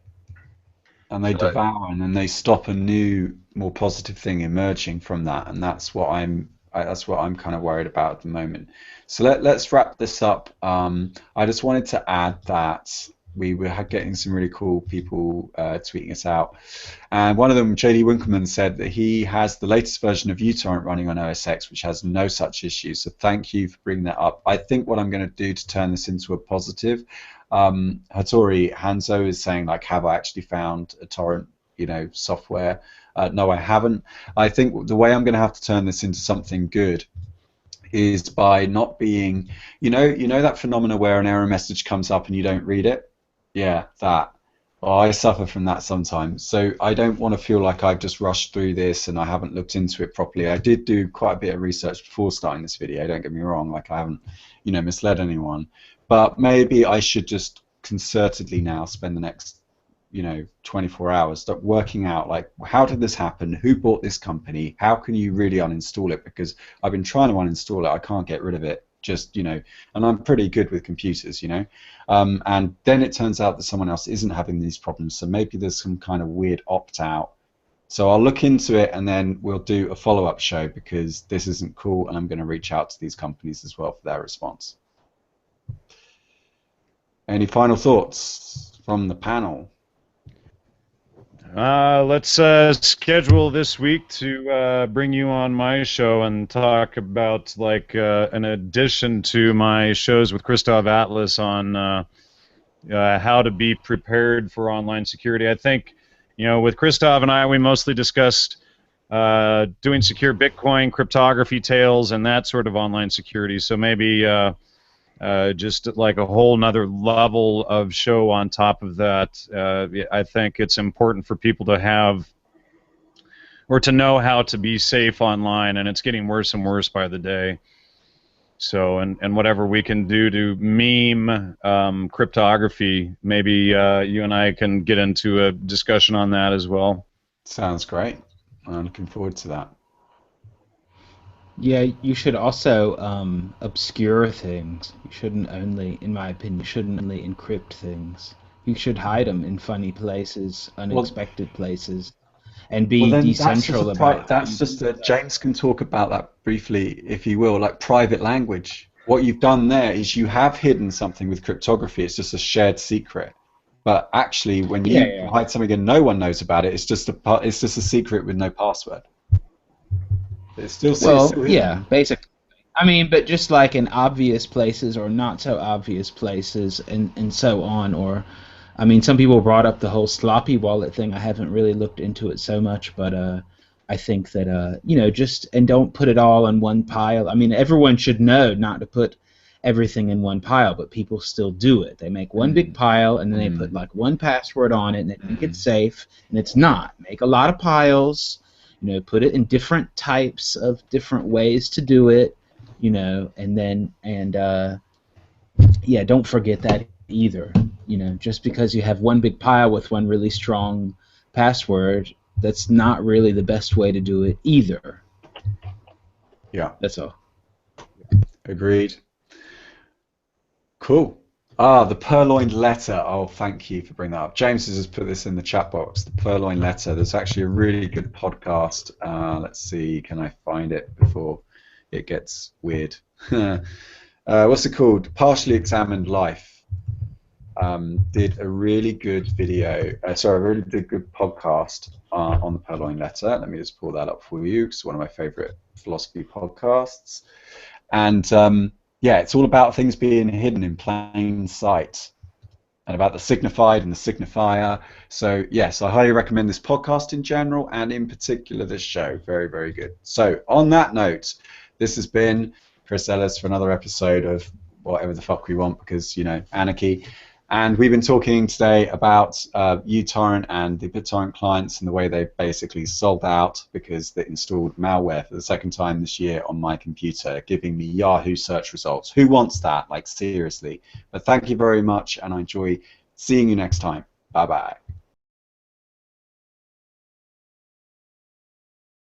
And they devour, and then they stop a new, more positive thing emerging from that, and that's what I'm kind of worried about at the moment. So let's wrap this up. I just wanted to add that we were getting some really cool people tweeting us out, and one of them, JD Winkleman, said that he has the latest version of uTorrent running on OS X, which has no such issues. So thank you for bringing that up. I think what I'm going to do to turn this into a positive, Hattori Hanzo is saying, like, have I actually found a torrent, software? No, I haven't. I think the way I'm going to have to turn this into something good is by not being, that phenomena where an error message comes up and you don't read it. Yeah, that. Oh, I suffer from that sometimes. So I don't want to feel like I've just rushed through this and I haven't looked into it properly. I did do quite a bit of research before starting this video, don't get me wrong. Like, I haven't, misled anyone. But maybe I should just concertedly now spend the next, 24 hours start working out, like, how did this happen? Who bought this company? How can you really uninstall it? Because I've been trying to uninstall it. I can't get rid of it. Just, and I'm pretty good with computers, and then it turns out that someone else isn't having these problems, so maybe there's some kind of weird opt-out. So I'll look into it, and then we'll do a follow-up show, because this isn't cool, and I'm going to reach out to these companies as well for their response. Any final thoughts from the panel? Let's schedule this week to bring you on my show and talk about, like, an addition to my shows with Christoph Atlas on how to be prepared for online security. I think, with Christoph and I, we mostly discussed doing secure Bitcoin, cryptography tales, and that sort of online security. So maybe just like a whole nother level of show on top of that. I think it's important for people to have, or to know how to be safe online, and it's getting worse and worse by the day. So, and whatever we can do to meme cryptography, maybe you and I can get into a discussion on that as well. Sounds great. I'm looking forward to that. Yeah, you should also obscure things. You shouldn't only, in my opinion, encrypt things. You should hide them in funny places, unexpected places, and be decentral about it. That's just James can talk about that briefly, if he will, like private language. What you've done there is you have hidden something with cryptography. It's just a shared secret. But actually, when you hide something and no one knows about it, it's just a secret with no password. It's still yeah, basically. I mean, but just like in obvious places or not so obvious places, and so on. Or, I mean, some people brought up the whole sloppy wallet thing. I haven't really looked into it so much, but I think that and don't put it all in one pile. I mean, everyone should know not to put everything in one pile, but people still do it. They make one big pile, and then they put like one password on it, and they think it's safe, and it's not. Make a lot of piles. Put it in different types of different ways to do it, and then, don't forget that either. Just because you have one big pile with one really strong password, that's not really the best way to do it either. Yeah. That's all. Agreed. Cool. The purloined letter. Oh, thank you for bringing that up. James has just put this in the chat box. The purloined letter. There's actually a really good podcast. Let's see, can I find it before it gets weird. What's it called? Partially Examined Life. Did a really good video, a really good podcast on the Purloined Letter. Let me just pull that up for you. It's one of my favorite philosophy podcasts. And yeah, it's all about things being hidden in plain sight and about the signified and the signifier. So yes, I highly recommend this podcast in general and in particular this show. Very, very good. So on that note, this has been Chris Ellis for another episode of whatever the fuck we want, because, you know, anarchy. And we've been talking today about uTorrent and the BitTorrent clients and the way they've basically sold out because they installed malware for the second time this year on my computer, giving me Yahoo search results. Who wants that? Like, seriously. But thank you very much, and I enjoy seeing you next time. Bye-bye.